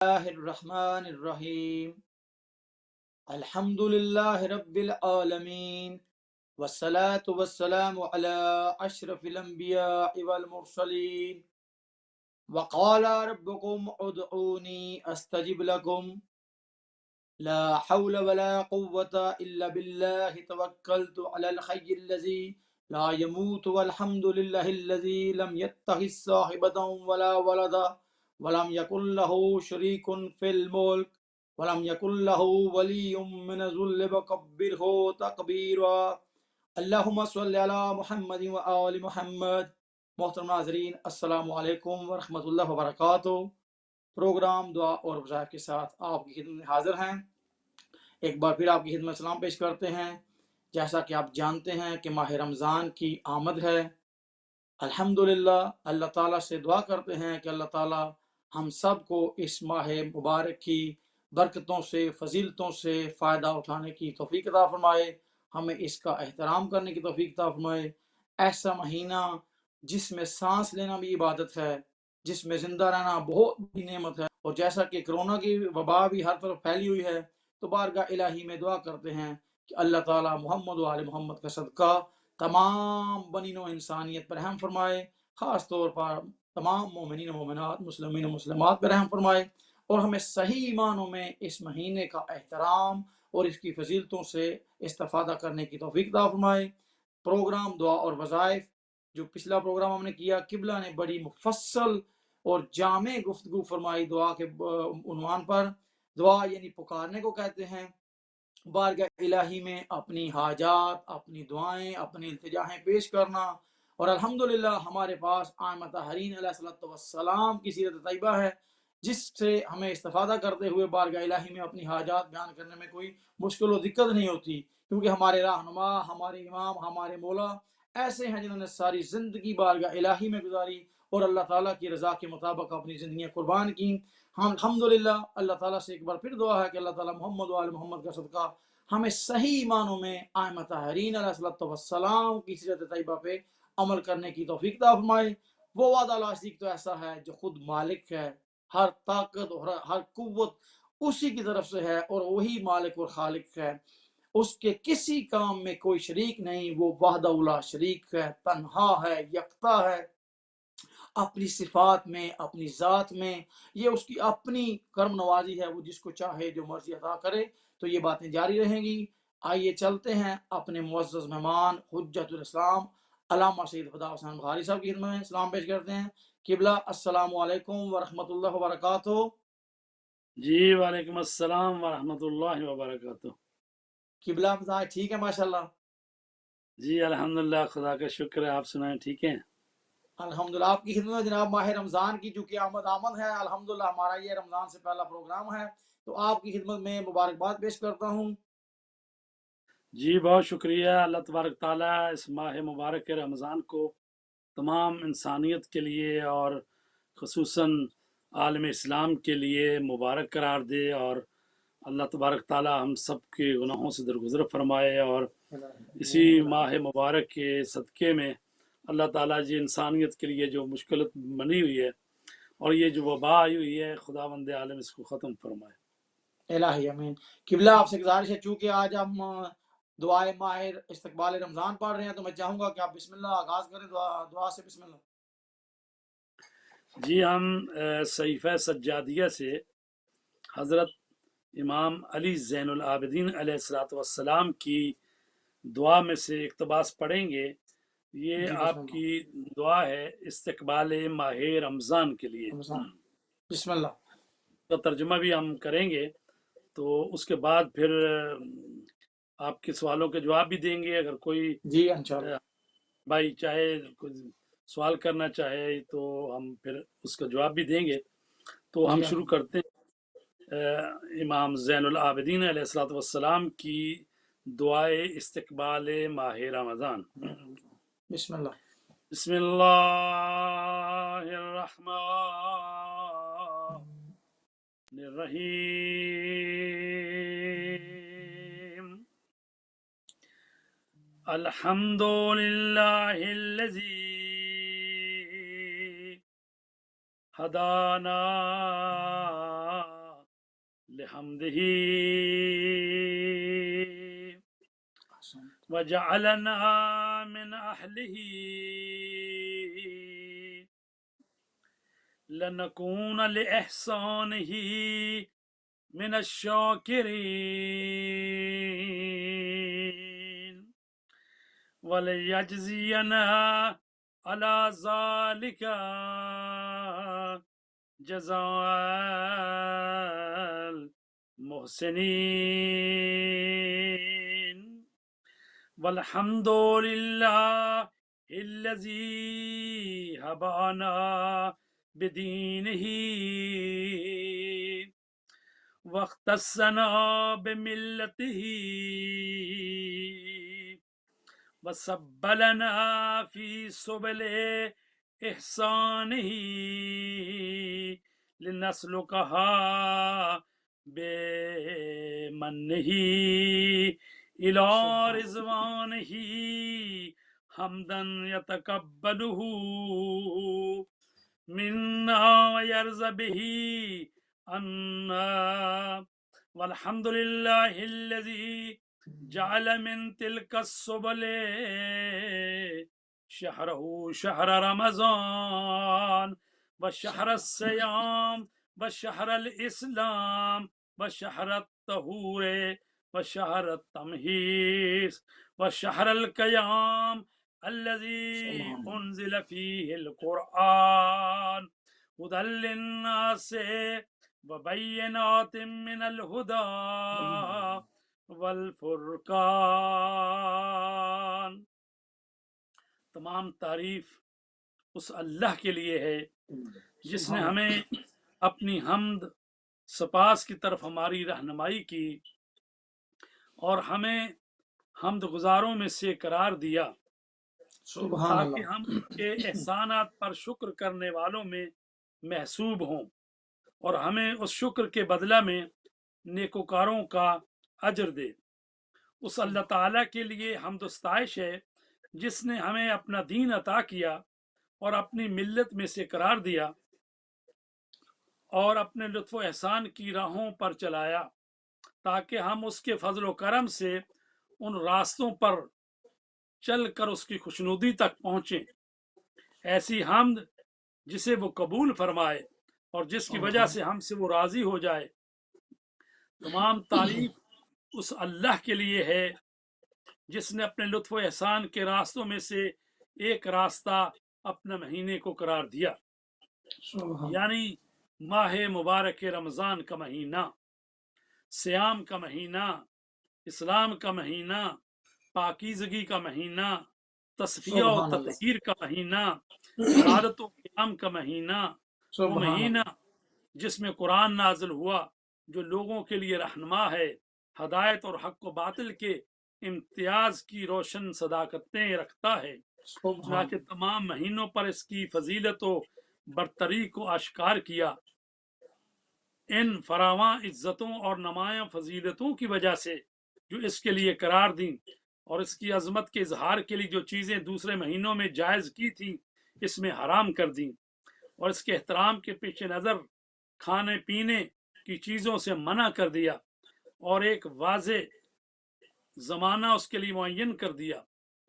الله الرحمن الرحيم. الحمد لله رب العالمين، والصلاة والسلام على أشرف الأنبياء والمرسلين. وقال ربكم ادعوني أستجب لكم. لا حول ولا قوة إلا بالله توكلت على الحي الذي لا يموت، والحمد لله الذي لم يتخذ صاحبة ولا ولدا ولم يكن له شريك في الملك ولم يكن له ولي من الذل وكبره تكبيرا. اللهم صل على محمد وآل محمد. محترم ناظرین، السلام علیکم ورحمۃ اللہ وبرکاتہ۔ پروگرام دعا اور وظائف کے ساتھ آپ کی خدمت میں حاضر ہیں۔ ایک بار پھر آپ کی خدمت سلام پیش کرتے ہیں۔ جیسا کہ آپ جانتے ہیں کہ ماہ رمضان کی آمد ہے۔ الحمدللہ اللہ تعالیٰ سے دعا کرتے ہیں کہ اللہ تعالیٰ ہم سب کو اس ماہ مبارک کی برکتوں سے، فضیلتوں سے فائدہ اٹھانے کی توفیق عطا فرمائے، ہمیں اس کا احترام کرنے کی توفیق عطا فرمائے۔ ایسا مہینہ جس میں سانس لینا بھی عبادت ہے، جس میں زندہ رہنا بہت بڑی نعمت ہے، اور جیسا کہ کرونا کی وبا بھی ہر طرف پھیلی ہوئی ہے، تو بارگاہ الہی میں دعا کرتے ہیں کہ اللہ تعالیٰ محمد و آل محمد کا صدقہ تمام بنی نوع انسانیت پر رحم فرمائے، خاص طور پر تمام مومنین و مومنات، مسلمین و مسلمات پر رحم فرمائے، اور ہمیں صحیح معنوں میں اس مہینے کا احترام اور اس کی فضیلتوں سے استفادہ کرنے کی توفیق عطا فرمائے۔ پروگرام دعا اور وظائف، جو پچھلا پروگرام ہم نے کیا، قبلہ نے بڑی مفصل اور جامع گفتگو فرمائی دعا کے عنوان پر۔ دعا یعنی پکارنے کو کہتے ہیں، بارگاہ الہی میں اپنی حاجات، اپنی دعائیں، اپنی التجاہیں پیش کرنا۔ اور الحمدللہ ہمارے پاس آئمہ طاہرین علیہ السلام کی سیرت طیبہ ہے، جس سے ہمیں استفادہ کرتے ہوئے بارگاہ الہی میں اپنی حاجات بیان کرنے میں کوئی مشکل و دقت نہیں ہوتی، کیونکہ ہمارے رہنما، ہمارے امام، ہمارے مولا ایسے ہیں جنہوں نے ساری زندگی بارگاہ الہی میں گزاری اور اللہ تعالیٰ کی رضا کے مطابق اپنی زندگیاں قربان کی۔ ہم الحمدللہ اللہ تعالیٰ سے ایک بار پھر دعا ہے کہ اللہ تعالیٰ محمد و آل محمد کا صدقہ ہمیں صحیح معنوں میں آئمہ طاہرین علیہ السلام کی سیرت طیبہ پہ عمل کرنے کی توفیق عطا فرمائے۔ وہ وعدہ لاشریک تو ایسا ہے جو خود مالک ہے، ہر طاقت اور ہر قوت اسی کی طرف سے ہے، اور وہی مالک اور خالق ہے، اس کے کسی کام میں کوئی شریک نہیں، وہ وحدہ لا شریک ہے، تنہا ہے، یکتا ہے، اپنی صفات میں، اپنی ذات میں، یہ اس کی اپنی کرم نوازی ہے، وہ جس کو چاہے جو مرضی عطا کرے۔ تو یہ باتیں جاری رہیں گی۔ آئیے چلتے ہیں اپنے معزز مہمان حجت الاسلام علامہ سید خدا حسین بخاری صاحب کی خدمت میں سلام پیش کرتے ہیں۔ قبلہ السلام علیکم ورحمۃ اللہ وبرکاتہ۔ جی وعلیکم السلام ورحمۃ اللہ وبرکاتہ۔ قبلہ مزاج ٹھیک ہے ماشاءاللہ؟ جی الحمدللہ، خدا کا شکر ہے، آپ سنائیں ٹھیک ہیں؟ الحمدللہ آپ کی خدمت میں جناب ماہ رمضان کی چونکہ آمد ہے، الحمدللہ ہمارا یہ رمضان سے پہلا پروگرام ہے، تو آپ کی خدمت میں مبارکباد پیش کرتا ہوں۔ جی بہت شکریہ۔ اللہ تبارک تعالیٰ اس ماہ مبارک رمضان کو تمام انسانیت کے لیے اور خصوصاً عالم اسلام کے لیے مبارک قرار دے، اور اللہ تبارک تعالیٰ ہم سب کے گناہوں سے درگزر فرمائے، اور اسی ماہ مبارک کے صدقے میں اللہ تعالیٰ جی انسانیت کے لیے جو مشکلت بنی ہوئی ہے اور یہ جو وبا آئی ہوئی ہے، خداوند عالم اس کو ختم فرمائے۔ الہی امین۔ قبلہ آپ سے گزارش ہے، چونکہ آج ہم دعائے ماہر استقبال رمضان پڑھ رہے ہیں، تو میں چاہوں گا کہ آپ بسم اللہ آغاز کریں، دعا سے بسم اللہ۔ جی ہم صحیفہ سجادیہ سے حضرت امام علی زین العابدین علیہ السلام کی دعا میں سے اقتباس پڑھیں گے۔ یہ جی آپ کی دعا ہے استقبال ماہ رمضان کے لیے۔ بسم اللہ۔ تو ترجمہ بھی ہم کریں گے، تو اس کے بعد پھر آپ کے سوالوں کے جواب بھی دیں گے۔ اگر کوئی جی انشاءاللہ بھائی چاہے کوئی سوال کرنا چاہے تو ہم پھر اس کا جواب بھی دیں گے۔ تو ہم شروع کرتے ہیں امام زین العابدین علیہ السلام کی دعائے استقبال ماہ رمضان۔ بسم اللہ۔ بسم اللہ الرحمن الرحیم۔ الحمد للہ الذی هدانا بحمده وجعلنا من أهله لنكون لإحسانه من الشاكرين وليجزينا على ذلك جزاء المحسنين والحمد لله الذي هبانا بدينه واختصنا بملته وسبلنا في سبل إحسانه لنسلكها بمنه إلى رضوانه حمدا يتقبله منا ويرضى به عنا والحمد لله الذي جعل من تلك السبل شهره شهر رمضان وشهر الصيام وشهر الإسلام وشهر الطهور وشهر التمهيز وشهر القيام الذي أنزل فيه القرآن هدى للناس وبينات من الهدى والفرقان. تمام تعریف اس اللہ کے لیے ہے جس نے ہمیں اپنی حمد سپاس کی طرف ہماری رہنمائی کی اور ہمیں حمد گزاروں میں سے قرار دیا تاکہ ہم ان کے احسانات پر شکر کرنے والوں میں محسوب ہوں اور ہمیں اس شکر کے بدلہ میں نیکوکاروں کا اجر دے. اس اللہ تعالیٰ کے لیے حمد و ستائش ہے جس نے ہمیں اپنا دین عطا کیا اور اپنی ملت میں سے قرار دیا اور اپنے لطف و احسان کی راہوں پر چلایا تاکہ ہم اس کے فضل و کرم سے ان راستوں پر چل کر اس کی خوشنودی تک پہنچیں. ایسی حمد جسے وہ قبول فرمائے اور جس کی وجہ سے ہم سے وہ راضی ہو جائے. تمام تعریف اس اللہ کے لیے ہے جس نے اپنے لطف و احسان کے راستوں میں سے ایک راستہ اپنے مہینے کو قرار دیا یعنی ماہ مبارک رمضان کا مہینہ، سیام کا مہینہ، اسلام کا مہینہ، پاکیزگی کا مہینہ، تصفیہ و تطہیر کا مہینہ، عبادت و قیام کا مہینہ، وہ مہینہ جس میں قرآن نازل ہوا جو لوگوں کے لیے رہنما ہے، ہدایت اور حق و باطل کے امتیاز کی روشن صداقتیں رکھتا ہے. چنانچہ تمام مہینوں پر اس کی فضیلت و برتری کو اشکار کیا. ان فراواں عزتوں اور نمایاں فضیلتوں کی وجہ سے جو اس کے لیے قرار دیں اور اس کی عظمت کے اظہار کے لیے جو چیزیں دوسرے مہینوں میں جائز کی تھیں اس میں حرام کر دیں اور اس کے احترام کے پیش نظر کھانے پینے کی چیزوں سے منع کر دیا اور ایک واضح زمانہ اس کے لیے معین کر دیا.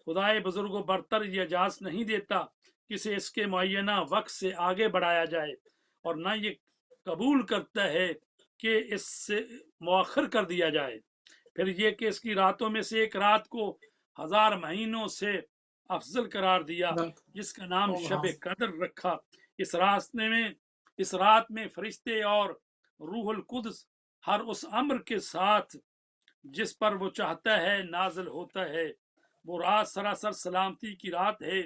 خدائے بزرگ و برتر یہ اجازت نہیں دیتا کہ اسے اس کے معینہ وقت سے آگے بڑھایا جائے اور نہ یہ قبول کرتا ہے کہ اس سے مؤخر کر دیا جائے. پھر یہ کہ اس کی راتوں میں سے ایک رات کو 1000 مہینوں سے افضل قرار دیا جس کا نام شب قدر رکھا. اس رات میں فرشتے اور روح القدس ہر اس امر کے ساتھ جس پر وہ چاہتا ہے نازل ہوتا ہے. وہ رات سراسر سلامتی کی رات ہے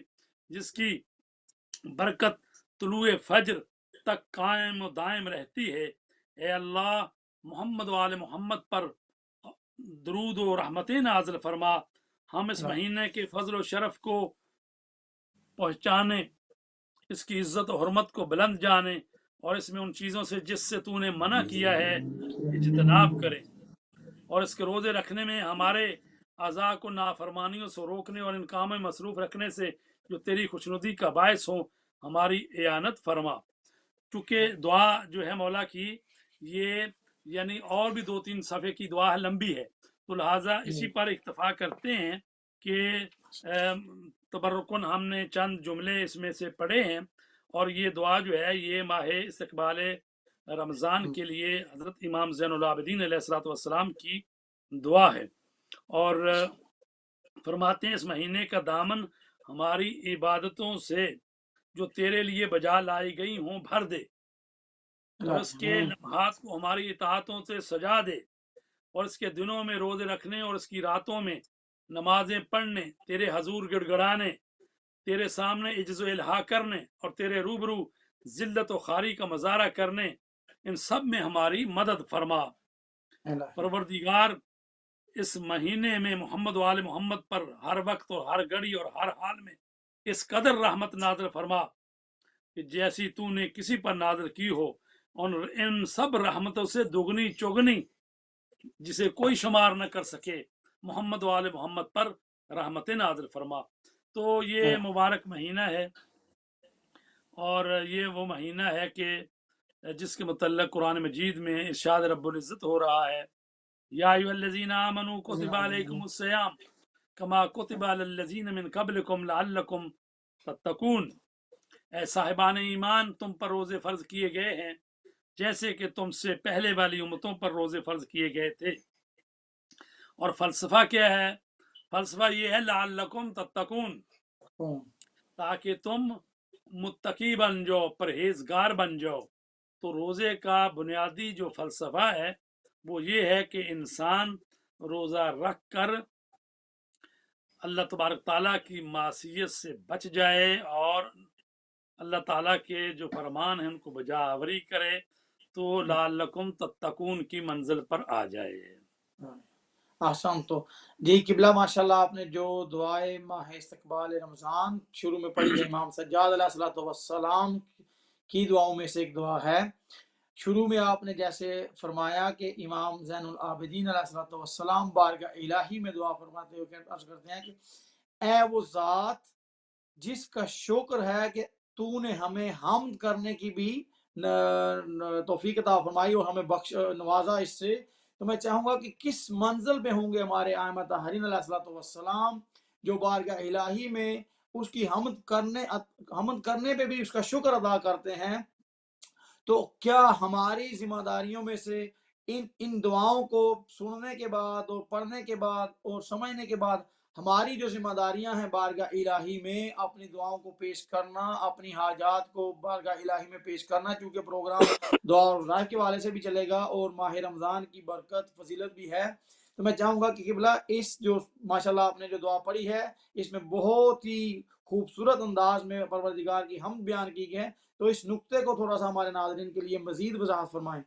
جس کی برکت طلوع فجر تک قائم و دائم رہتی ہے. اے اللہ محمد و آل محمد پر درود و رحمتیں نازل فرما. ہم اس مہینے کے فضل و شرف کو پہچانے، اس کی عزت و حرمت کو بلند جانے اور اس میں ان چیزوں سے جس سے تو نے منع کیا ہے اجتناب کریں اور اس کے روزے رکھنے میں ہمارے اعضاء کو نافرمانیوں سے روکنے اور ان کاموں میں مصروف رکھنے سے جو تیری خوشنودی کا باعث ہوں ہماری اعانت فرما. چونکہ دعا جو ہے مولا کی یہ یعنی اور بھی 2-3 صفحے کی دعا ہے، لمبی ہے، تو لہٰذا اسی پر اکتفا کرتے ہیں کہ تبرکن ہم نے چند جملے اس میں سے پڑھے ہیں، اور یہ دعا جو ہے یہ ماہ استقبال رمضان کے لیے حضرت امام زین العابدین علیہ الصلوۃ والسلام کی دعا ہے، اور فرماتے ہیں اس مہینے کا دامن ہماری عبادتوں سے جو تیرے لیے بجا لائی گئی ہوں بھر دے، اور اس کے لمحات کو ہماری اطاعتوں سے سجا دے، اور اس کے دنوں میں روزے رکھنے اور اس کی راتوں میں نمازیں پڑھنے، تیرے حضور گڑ گڑانے، تیرے سامنے عجز و الہا کرنے، اور تیرے روبرو ذلت و خاری کا مظاہرہ کرنے، ان سب میں ہماری مدد فرما۔ پروردگار اس مہینے میں محمد و آل محمد پر ہر وقت اور ہر گھڑی اور ہر حال میں اس قدر رحمت نازل فرما کہ جیسی تو نے کسی پر نازل کی ہو، اور ان سب رحمتوں سے دگنی چگنی جسے کوئی شمار نہ کر سکے محمد و آل محمد پر رحمت نازل فرما۔ تو یہ مبارک مہینہ ہے، اور یہ وہ مہینہ ہے کہ جس کے متعلق قرآن مجید میں ارشاد رب العزت ہو رہا ہے، یا ایھا الذین آمنوا کتب علیکم الصیام کما کتب علی الذین من قبلکم لعلکم تتقون، اے صاحبان ایمان تم پر روزے فرض کیے گئے ہیں جیسے کہ تم سے پہلے والی امتوں پر روزے فرض کیے گئے تھے۔ اور فلسفہ کیا ہے؟ فلسفہ یہ ہے لعلکم تتقون، تاکہ تم متقی بن جاؤ، پرہیزگار بن جاؤ۔ تو روزے کا بنیادی جو فلسفہ ہے وہ یہ ہے کہ انسان روزہ رکھ کر اللہ تبارک تعالیٰ کی معصیت سے بچ جائے اور اللہ تعالیٰ کے جو فرمان ہیں ان کو بجا آوری کرے، تو لعلکم تتقون کی منزل پر آ جائے۔ آسان تو جی قبلہ ماشاءاللہ آپ نے جو دعائے ماہ استقبال رمضان شروع میں پڑھی ہے امام سجاد علیہ الصلوۃ والسلام کی دعاؤں میں سے ایک دعا ہے۔ شروع میں آپ نے جیسے فرمایا کہ امام زین العابدین علیہ الصلوۃ والسلام بارگاہ الہی میں دعا فرماتے ہوئے عرض کرتے ہیں کہ اے وہ ذات جس کا شکر ہے کہ تو نے ہمیں حمد کرنے کی بھی توفیق عطا فرمائی اور ہمیں بخش نوازا اس سے، تو میں چاہوں گا کہ کس منزل پہ ہوں گے ہمارے ائمہ طاہرین علیہ الصلوۃ والسلام جو بارگاہ الہی میں اس کی حمد کرنے پہ بھی اس کا شکر ادا کرتے ہیں۔ تو کیا ہماری ذمہ داریوں میں سے ان دعاؤں کو سننے کے بعد اور پڑھنے کے بعد اور سمجھنے کے بعد ہماری جو ذمہ داریاں ہیں بارگاہ الہی میں اپنی دعاؤں کو پیش کرنا، اپنی حاجات کو بارگاہ الہی میں پیش کرنا، کیونکہ پروگرام دعا اور رائے کے والے سے بھی چلے گا اور ماہ رمضان کی برکت فضیلت بھی ہے، تو میں چاہوں گا کہ قبلہ اس جو ماشاءاللہ آپ نے جو دعا پڑھی ہے اس میں بہت ہی خوبصورت انداز میں پروردگار کی حمد بیان کی گئی ہے، تو اس نقطے کو تھوڑا سا ہمارے ناظرین کے لیے مزید وضاحت فرمائیں۔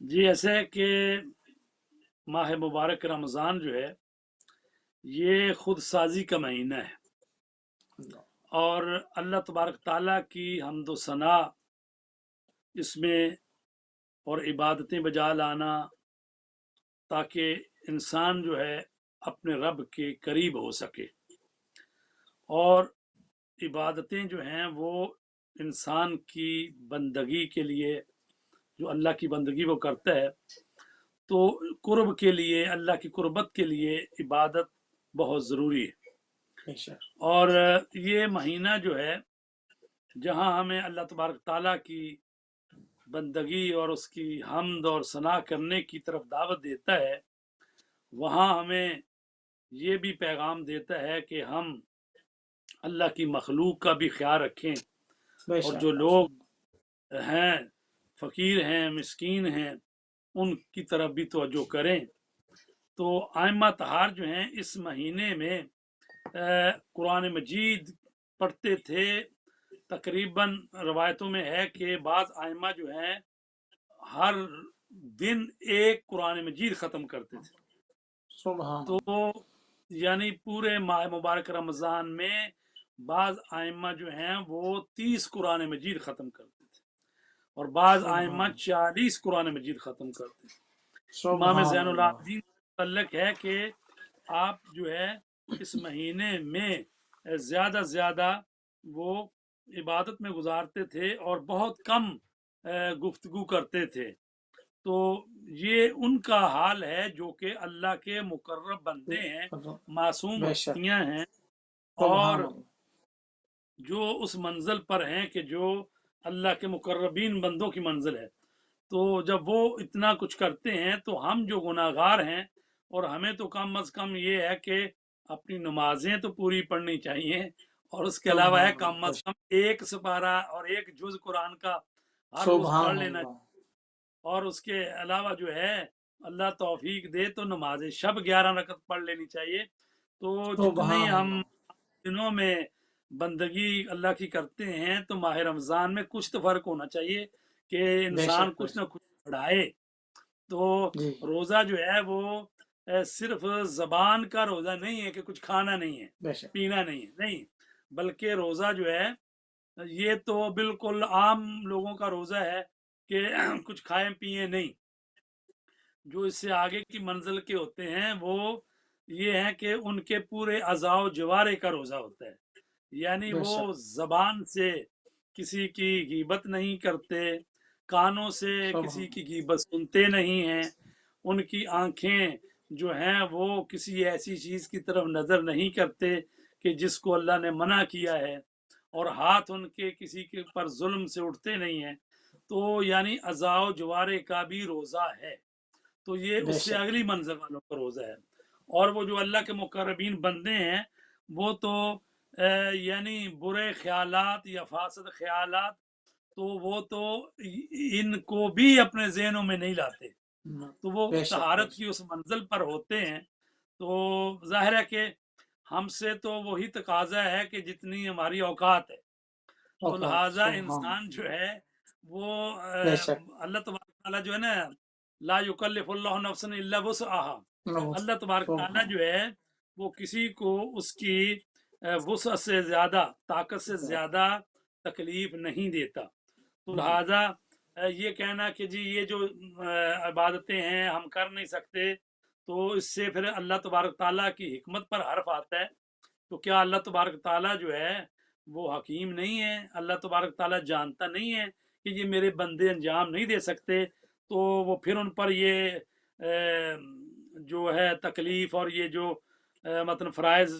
جی ایسے کہ ماہ مبارک رمضان جو ہے یہ خود سازی کا مہینہ ہے، اور اللہ تبارک تعالیٰ کی حمد و ثنا اس میں اور عبادتیں بجا لانا تاکہ انسان جو ہے اپنے رب کے قریب ہو سکے، اور عبادتیں جو ہیں وہ انسان کی بندگی کے لیے جو اللہ کی بندگی وہ کرتا ہے، تو قرب کے لیے اللہ کی قربت کے لیے عبادت بہت ضروری ہے۔ اور یہ مہینہ جو ہے جہاں ہمیں اللہ تبارک تعالیٰ کی بندگی اور اس کی حمد اور ثنا کرنے کی طرف دعوت دیتا ہے، وہاں ہمیں یہ بھی پیغام دیتا ہے کہ ہم اللہ کی مخلوق کا بھی خیال رکھیں، اور جو لوگ ہیں فقیر ہیں مسکین ہیں ان کی طرف بھی توجہ کریں۔ تو ائمہ طہار جو ہیں اس مہینے میں قرآن مجید پڑھتے تھے، تقریباً روایتوں میں ہے کہ بعض ائمہ جو ہیں ہر دن ایک قرآن مجید ختم کرتے تھے، تو یعنی پورے ماہ مبارک رمضان میں بعض ائمہ جو ہیں وہ 30 قرآن مجید ختم کرتے تھے، اور بعض ائمہ 40 قرآن مجید ختم کرتے تھے۔ امام زین العابدین متعلق ہے کہ آپ جو ہے اس مہینے میں زیادہ وہ عبادت میں گزارتے تھے اور بہت کم گفتگو کرتے تھے. تو یہ ان کا حال ہے جو کہ اللہ کے مقرب بندے ہیں، معصوم بے شک. ہستیاں ہیں، اور سبحان اللہ. جو اس منزل پر ہیں کہ جو اللہ کے مقربین بندوں کی منزل ہے. تو جب وہ اتنا کچھ کرتے ہیں تو ہم جو گناہگار ہیں، اور ہمیں تو کم از کم یہ ہے کہ اپنی نمازیں تو پوری پڑھنی چاہیے، اور اس کے علاوہ ہے سبحان کم اللہ. بے از شک. کم ایک سپارہ اور ایک جز قرآن کا ہر روز پڑھ سبحان لینا. اللہ. اور اس کے علاوہ جو ہے اللہ توفیق دے تو نماز شب 11 رکعت پڑھ لینی چاہیے. تو جتنی سبحان ہم اللہ. دنوں میں بندگی اللہ کی کرتے ہیں تو ماہ رمضان میں کچھ تو فرق ہونا چاہیے کہ بے انسان شک. بے کچھ نہ شک. کچھ بڑھائے. تو جی. روزہ جو ہے وہ صرف زبان کا روزہ نہیں ہے کہ کچھ کھانا نہیں ہے، بے شک. پینا نہیں ہے، نہیں، بلکہ روزہ جو ہے یہ تو بالکل عام لوگوں کا روزہ ہے کہ کچھ کھائیں پیئیں نہیں. جو اس سے آگے کی منزل کے ہوتے ہیں وہ یہ ہیں کہ ان کے پورے اعضاء و جوارے کا روزہ ہوتا ہے، یعنی بے وہ شک. زبان سے کسی کی غیبت نہیں کرتے، کانوں سے سبحان کسی اللہ. کی غیبت سنتے نہیں ہیں، ان کی آنکھیں جو ہیں وہ کسی ایسی چیز کی طرف نظر نہیں کرتے کہ جس کو اللہ نے منع کیا ہے، اور ہاتھ ان کے کسی کے پر ظلم سے اٹھتے نہیں ہیں. تو یعنی اعضاء و جوارے کا بھی روزہ ہے. تو یہ بے اس سے شک. اگلی منزل والوں کا روزہ ہے. اور وہ جو اللہ کے مقربین بندے ہیں وہ تو یعنی برے خیالات یا فاسد خیالات تو وہ تو ان کو بھی اپنے ذہنوں میں نہیں لاتے. تو وہ بے شک. بے طہارت کی شک. اس منزل پر ہوتے ہیں. تو ظاہر ہے کہ ہم سے تو وہی تقاضا ہے کہ جتنی ہماری اوقات ہے. تو اوقات. لہٰذا سبحان انسان اللہ. جو ہے وہ بے شک. اللہ تبارک تعالیٰ جو ہے نا، لا یکلف اللہ نفسا الا وسعها، اللہ تبارک تعالیٰ سبحان. جو ہے وہ کسی کو اس کی وسعت سے زیادہ، طاقت سے زیادہ تکلیف نہیں دیتا. تو جی. لہٰذا یہ کہنا کہ جی یہ جو عبادتیں ہیں ہم کر نہیں سکتے، تو اس سے پھر اللہ تبارک تعالیٰ کی حکمت پر حرف آتا ہے. تو کیا اللہ تبارک تعالیٰ جو ہے وہ حکیم نہیں ہے؟ اللہ تبارک تعالیٰ جانتا نہیں ہے کہ یہ میرے بندے انجام نہیں دے سکتے؟ تو وہ پھر ان پر یہ جو ہے تکلیف اور یہ جو مطلب فرائض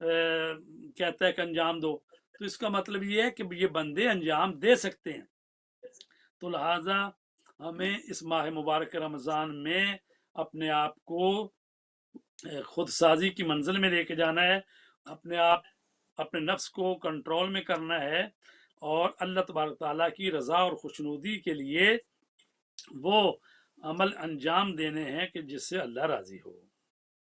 کہتا ہے کہ انجام دو، تو اس کا مطلب یہ ہے کہ یہ بندے انجام دے سکتے ہیں. تو لہٰذا ہمیں اس ماہ مبارک رمضان میں اپنے آپ کو خود سازی کی منزل میں لے کے جانا ہے، اپنے نفس کو کنٹرول میں کرنا ہے، اور اللہ تبارک تعالیٰ کی رضا اور خوشنودی کے لیے وہ عمل انجام دینے ہیں کہ جس سے اللہ راضی ہو.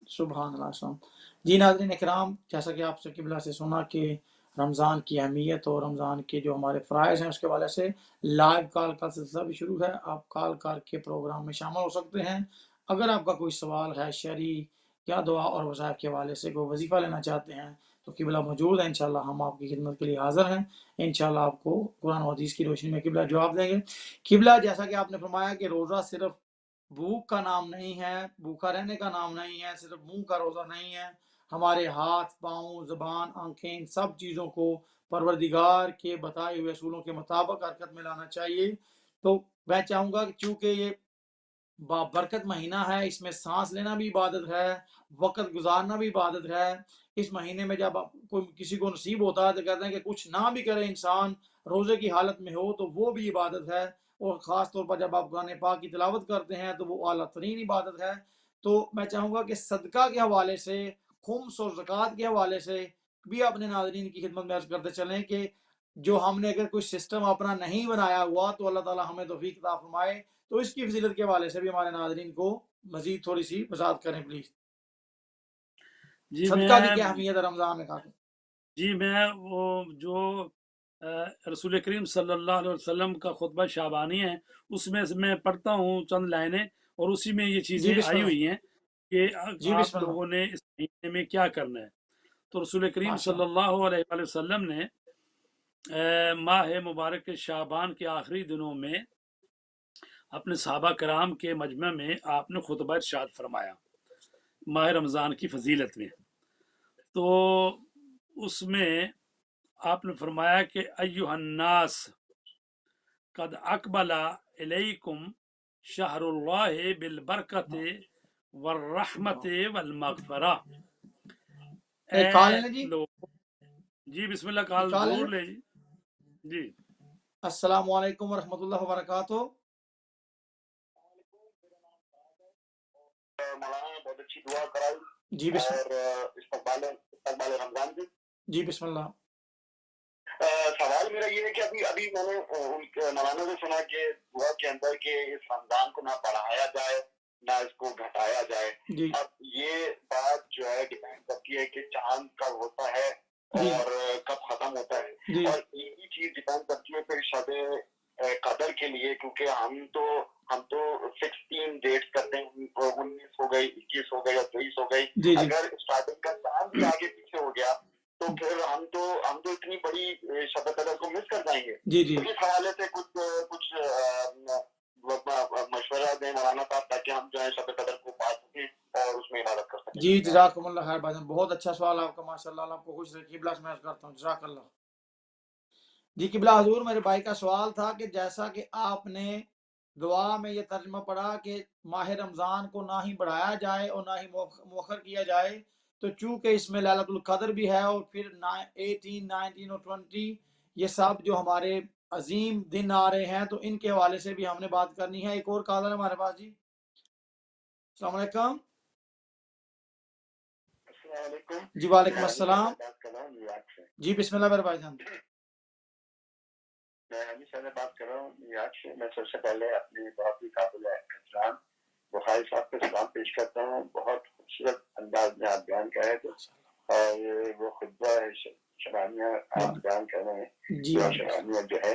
سبحان اللہ. سبحان. جی ناظرین اکرام، جیسا کہ آپ سے قبلہ سے سنا کہ رمضان کی اہمیت اور رمضان کے جو ہمارے فرائض ہیں اس کے حوالے سے لائیو کال کا سلسلہ بھی شروع ہے. آپ کال کر کے پروگرام میں شامل ہو سکتے ہیں. اگر آپ کا کوئی سوال ہے شرعی یا دعا اور وظائف کے حوالے سے کوئی وظیفہ لینا چاہتے ہیں تو قبلہ موجود ہے، انشاءاللہ ہم آپ کی خدمت کے لیے حاضر ہیں. انشاءاللہ آپ کو قرآن و حدیث کی روشنی میں قبلہ جواب دیں گے. قبلہ جیسا کہ آپ نے فرمایا کہ روزہ صرف بھوک کا نام نہیں ہے، بھوکا رہنے کا نام نہیں ہے، صرف منہ کا روزہ نہیں ہے. ہمارے ہاتھ، پاؤں، زبان، آنکھیں، ان سب چیزوں کو پروردگار کے بتائے ہوئے اصولوں کے مطابق حرکت میں لانا چاہیے. تو میں چاہوں گا کہ چونکہ یہ بابرکت مہینہ ہے، اس میں سانس لینا بھی عبادت ہے، وقت گزارنا بھی عبادت ہے. اس مہینے میں جب کوئی کسی کو نصیب ہوتا ہے تو کہتے ہیں کہ کچھ نہ بھی کرے انسان، روزے کی حالت میں ہو تو وہ بھی عبادت ہے. اور خاص طور پر جب آپ قرآن پاک کی تلاوت کرتے ہیں تو وہ اعلیٰ ترین عبادت ہے. تو میں چاہوں گا کہ صدقہ کے حوالے سے، خمس اور زکوٰۃ کے حوالے سے بھی اپنے ناظرین کی خدمت میں عرض کرتے چلیں کہ جو ہم نے اگر کوئی سسٹم اپنا نہیں بنایا ہوا تو اللہ تعالیٰ ہمیں توفیق عطا فرمائے. تو اس کی فضیلت کے حوالے سے بھی ہمارے ناظرین کو مزید تھوڑی سی وضاحت کریں پلیز. جی صدقہ کی کیا اہمیت ہے رمضان میں؟ میں وہ جو رسول کریم صلی اللہ علیہ وسلم کا خطبہ شعبانی ہے اس میں میں پڑھتا ہوں چند لائنیں، اور اسی میں یہ جی چیزیں بسم آئی اللہ. ہوئی ہیں کہ جی آپ بسم اللہ. لوگوں نے اس مہینے میں کیا کرنا ہے. تو رسول کریم ماشاء صلی اللہ. اللہ علیہ وآلہ وسلم نے ماہ مبارک شعبان کے آخری دنوں میں اپنے صحابہ کرام کے مجمع میں آپ نے خطبہ ارشاد فرمایا ماہ رمضان کی فضیلت میں. تو اس میں آپ نے فرمایا کہ ایھا الناس، قد اقبل الیکم شہر اللہ بالبرکت والرحمت والمغفرہ. ایک کال ہے نا جی. لوگ جی بسم اللہ کال کال ہے ضرور نا. لے جی. جی السلام علیکم ورحمۃ اللہ وبرکاتہ. مولانا بہت اچھی دعا کرائی جی بسم اور استقبال رمضان کی. جی بسم اللہ. سوال میرا یہ ہے کہ ابھی میں نے مولانا سے سنا کہ دعا کے اندر کہ اس رمضان کو نہ بڑھایا جائے نہ اس کو گھٹایا جائے. جی اب یہ بات جو ہے ڈیپینڈ کرتی ہے کہ چاند کب ہوتا ہے جی اور کب ختم ہوتا ہے. جی اور یہی چیز ڈیپینڈ کرتی ہے پھر شب قدر کے لیے، کیونکہ ہم تو 16 ڈیٹ کرتے ہیں، 19 ہو گئی، 21 ہو گئی اور 23 ہو گئی. جی جی اگر اسٹارٹنگ کا چاند بھی آگے پیچھے ہو گیا تو پھر ہم تو اتنی بڑی شب قدر کو مس کر جائیں گے. جی جی تو اس حوالے سے کچھ مشورہ دیں مولانا صاحب تاکہ ہم جو ہے شب قدر کو پا سکیں اور اس میں عبادت کر سکیں. جی جزاکم اللہ خیر بھائی جان، بہت اچھا سوال آپ کا، ماشاء اللہ. اللہ آپ کو خوش رکھیے. قبلہ سے میں کرتا ہوں. جزاک اللہ. جی قبلہ حضور، میرے بھائی کا سوال تھا کہ جیسا کہ آپ نے دعا میں یہ ترجمہ پڑھا کہ ماہ رمضان کو نہ ہی بڑھایا جائے اور نہ ہی مؤخر کیا جائے، تو چونکہ اس میں لیلۃ القدر بھی ہے اور پھر 18، 19 اور 20 یہ سب جو ہمارے عظیم دن آ رہے ہیں، تو ان کے حوالے سے بھی ہم نے بات کرنی ہے. ایک اور کالر ہے ہمارے پاس. جی السلام علیکم. السلام علیکم. جی وعلیکم السلام. جی بسم اللہ میرے بھائی جان. میں ابھی سے بات کر رہا ہوں نیویارک سے. میں سب سے پہلے اپنے بہت ہی قابل احترام بخاری صاحب کو سلام پیش کرتا ہوں. بہت خوبصورت انداز میں آپ بیان کر رہے تھے اور وہ خطبہ شرانیہ آپ بیان کر رہے ہیں. جی شرانیہ جو ہے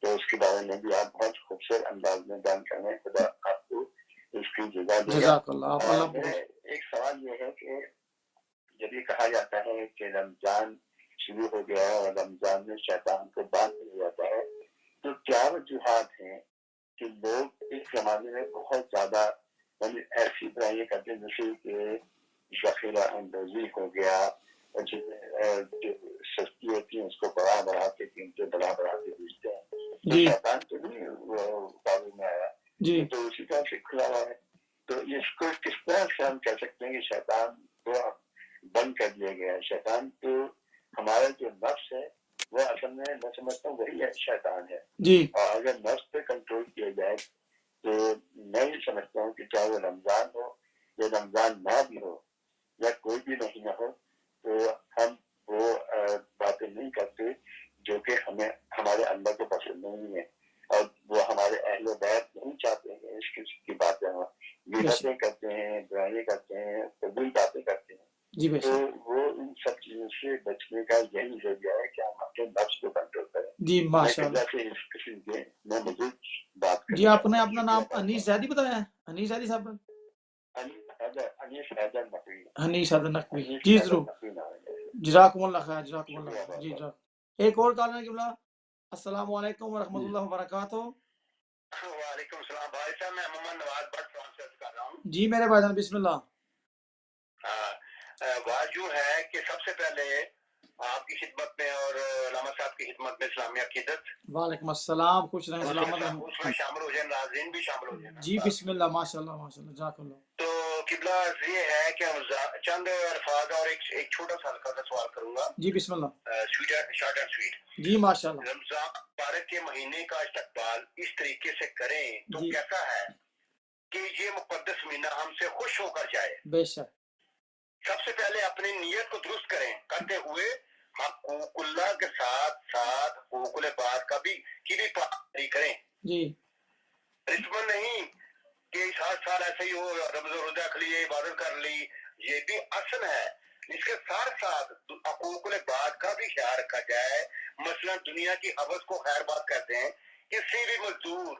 تو اس کے بارے میں بھی آپ بہت خوبصورت انداز میں بیان کر رہے ہیں. خدا آپ کو اس کی جزا دے گا. جزاک اللہ. اللہ ایک سوال یہ ہے کہ جب یہ کہا جاتا ہے کہ رمضان شروع ہو گیا ہے اور رمضان میں شیطان کو باندھ دیا جاتا ہے، تو کیا وجوہات ہیں کہ لوگ اس زمانے میں بہت زیادہ ایسی برائیاں کرتے ہیں جیسے کہ ذخیرہ اندوزی ہو گیا، جو سستی ہوتی ہیں اس کو بڑھا کے قیمتیں بڑھا کے بیچتے ہیں. تو شیطان تو نہیں قابو میں آیا، تو اسی طرح سے کھلا ہوا ہے. تو اس کو کس طرح سے ہم کہہ سکتے ہیں کہ شیطان کو بند کر دیا گیا ہے؟ شیطان تو ہمارا جو نفس ہے وہ اصل میں میں سمجھتا ہوں وہی شیطان ہے. اور اگر نفس پہ کنٹرول کیا جائے تو میں یہ سمجھتا ہوں کہ چاہے وہ رمضان ہو یا رمضان نہ بھی ہو یا کوئی بھی مہینہ ہو، تو ہم وہ باتیں نہیں کرتے جو کہ ہمیں ہمارے اندر کو پسند نہیں ہے، اور وہ ہمارے اہل و بیت نہیں چاہتے ہیں اس قسم کی باتیں. غیبتیں کرتے ہیں، برائیاں کرتے ہیں، فضول باتیں کرتے ہیں. تو وہ ان سب چیزوں سے بچنے کا یہی ذریعہ ہے کہ ہم اپنے نفس کو کنٹرول کریں. جی ماشاء اللہ. میں مزید بات جی آپ نے اپنا نام انیس زیدی بتایا ہے؟ انیس زیدی صاحب. انیس حیدر نقوی. جی ضرور. جزاکم اللہ خیر. جزاکم اللہ خیر. جی جزاک. ایک اور کال ہے قبلہ. السلام علیکم ورحمۃ اللہ وبرکاتہ. وعلیکم السلام بھائی صاحب، میں محمد نواز بٹ فرانس سے کر رہا ہوں. جی میرے بھائی جان بسم اللہ. بات یوں ہے کہ سب سے پہلے آپ کی خدمت میں اور علامہ صاحب کی خدمت میں اسلامی عقیدت. وعلیکم السلام. خوش رہیں سلامت رہیں. اس میں شامل ہو جائیں، ناظرین بھی شامل ہو جائیں. جی بسم اللہ. ماشاء اللہ ماشاء اللہ. جزاک اللہ. تو قبلہ یہ ہے کہ چند الفاظ اور ایک چھوٹا سا ہلکا سا سوال کروں گا. جی بسم اللہ. Short and sweet. جی ماشاء اللہ. رمضان مبارک کے مہینے کا استقبال اس طریقے سے کریں تو کیسا ہے کہ یہ مقدس مہینہ ہم سے خوش ہو کر جائے؟ بے شک. سب سے پہلے اپنی نیت کو درست کریں کرتے ہوئے حقوق اللہ کے ساتھ ساتھ حقوق العباد کی بھی پابندی کریں. جی رسم نہیں کہ سال سال ایسے ہی ہو، رمضان روزہ رکھ لیے، عبادت کر لی. یہ بھی اصل ہے. اس کے ساتھ ساتھ حقوق العباد کا بھی خیال رکھا جائے. مثلا دنیا کی حوث کو خیر بات کہتے ہیں. کسی بھی مزدور،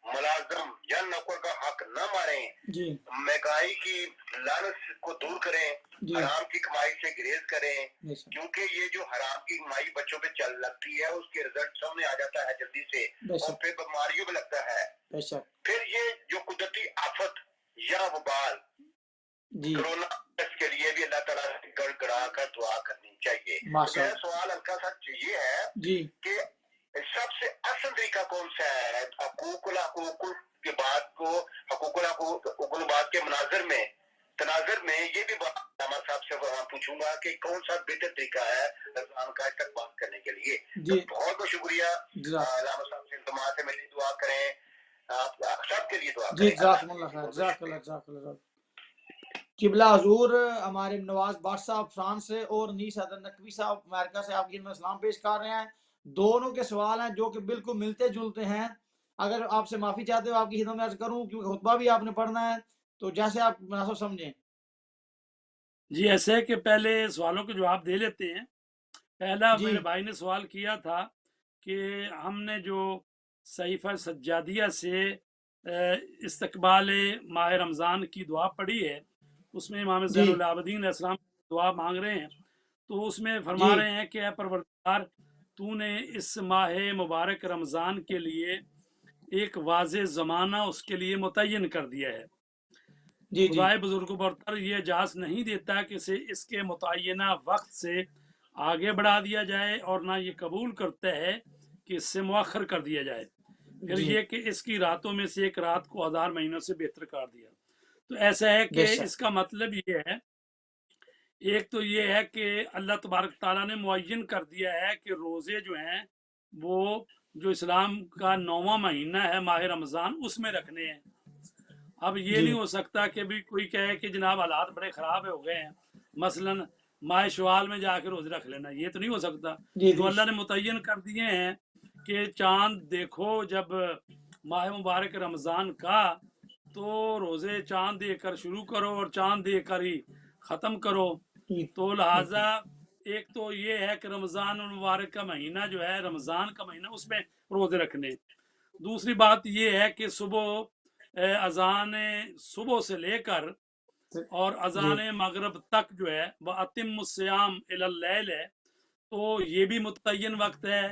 ملازم یا نوکر کا حق نہ ماریں. جی مہنگائی کی لالچ کو دور کریں. جی حرام کی کمائی سے گریز کریں، بے شک. کیونکہ یہ جو حرام کی کمائی بچوں پہ چل لگتی ہے اس کے رزلٹ سامنے آ جاتا ہے جلدی سے، بے اور شک. پھر بیماریوں میں لگتا ہے. بے شک. پھر یہ جو قدرتی آفت یا وبال جی کرونا کے لیے بھی اللہ تعالیٰ سے گڑ گڑا کر دعا کرنی چاہیے. ماشاء میرا اللہ. سوال ہلکا سا یہ ہے جی کہ سب سے اصل طریقہ طریقہ کون سا ہے؟ حقوق کے بعد کو حقوق العباد کے تناظر میں یہ بھی بات علامہ صاحب سے پوچھوں گا کہ کون سا بہتر طریقہ ہے رمضان کا تک بات کرنے کے لیے. جی بہت بہت شکریہ علامہ صاحب سے. جماعت سے میری دعا کریں, آپ سب کے لیے دعا جی. کریں. جزاکم اللہ خیر. جزاک اللہ جزاک اللہ. قبلہ حضور ہمارے نواز بٹ صاحب فرانس سے اور نیس حضرت نقوی صاحب امریکہ سے آپ کی خدمت اسلام پیش کر رہے ہیں. دونوں کے سوال ہیں جو کہ بالکل ملتے جلتے ہیں. اگر آپ سے معافی چاہتے ہو آپ کی خدمت میں عرض کروں کیونکہ خطبہ بھی آپ نے پڑھنا ہے, تو جیسے آپ مناسب سمجھیں. جی ایسے ہے کہ پہلے سوالوں کے جواب دے لیتے ہیں. پہلا جی میرے بھائی نے سوال کیا تھا کہ ہم نے جو صحیفہ سجادیہ سے استقبال ماہ رمضان کی دعا پڑھی ہے, اس میں امام زین جی العابدین علیہ السلام دعا مانگ رہے ہیں, تو اس میں فرما جی رہے ہیں کہ اے پروردگار تو نے اس ماہ مبارک رمضان کے لیے ایک واضح زمانہ اس کے لیے متعین کر دیا ہے. جی جی خدائے بزرگ برتر یہ اجازت نہیں دیتا کہ اس کے متعینہ وقت سے آگے بڑھا دیا جائے اور نہ یہ قبول کرتا ہے کہ اس سے مؤخر کر دیا جائے. پھر جی یہ کہ اس کی راتوں میں سے ایک رات کو 1000 مہینوں سے بہتر کر دیا. تو ایسا ہے بے کہ شک. اس کا مطلب یہ ہے, ایک تو یہ ہے کہ اللہ تبارک تعالیٰ نے معین کر دیا ہے کہ روزے جو ہیں وہ جو اسلام کا 9واں مہینہ ہے ماہ رمضان اس میں رکھنے ہیں. اب یہ جی نہیں ہو سکتا کہ بھی کوئی کہے کہ جناب حالات بڑے خراب ہو گئے ہیں, مثلا ماہ شوال میں جا کے روزے رکھ لینا, یہ تو نہیں ہو سکتا. جی تو جی اللہ نے متعین کر دیے ہیں کہ چاند دیکھو جب ماہ مبارک رمضان کا, تو روزے چاند دیکھ کر شروع کرو اور چاند دیکھ کر ہی ختم کرو. تو لہٰذا ایک تو یہ ہے کہ رمضان المبارک کا مہینہ جو ہے رمضان کا مہینہ اس میں روزے رکھنے. دوسری بات یہ ہے کہ اذان صبح سے لے کر اور جی اذان مغرب تک جو ہے وہ اتم الصیام الی اللیل ہے, تو یہ بھی متعین وقت ہے,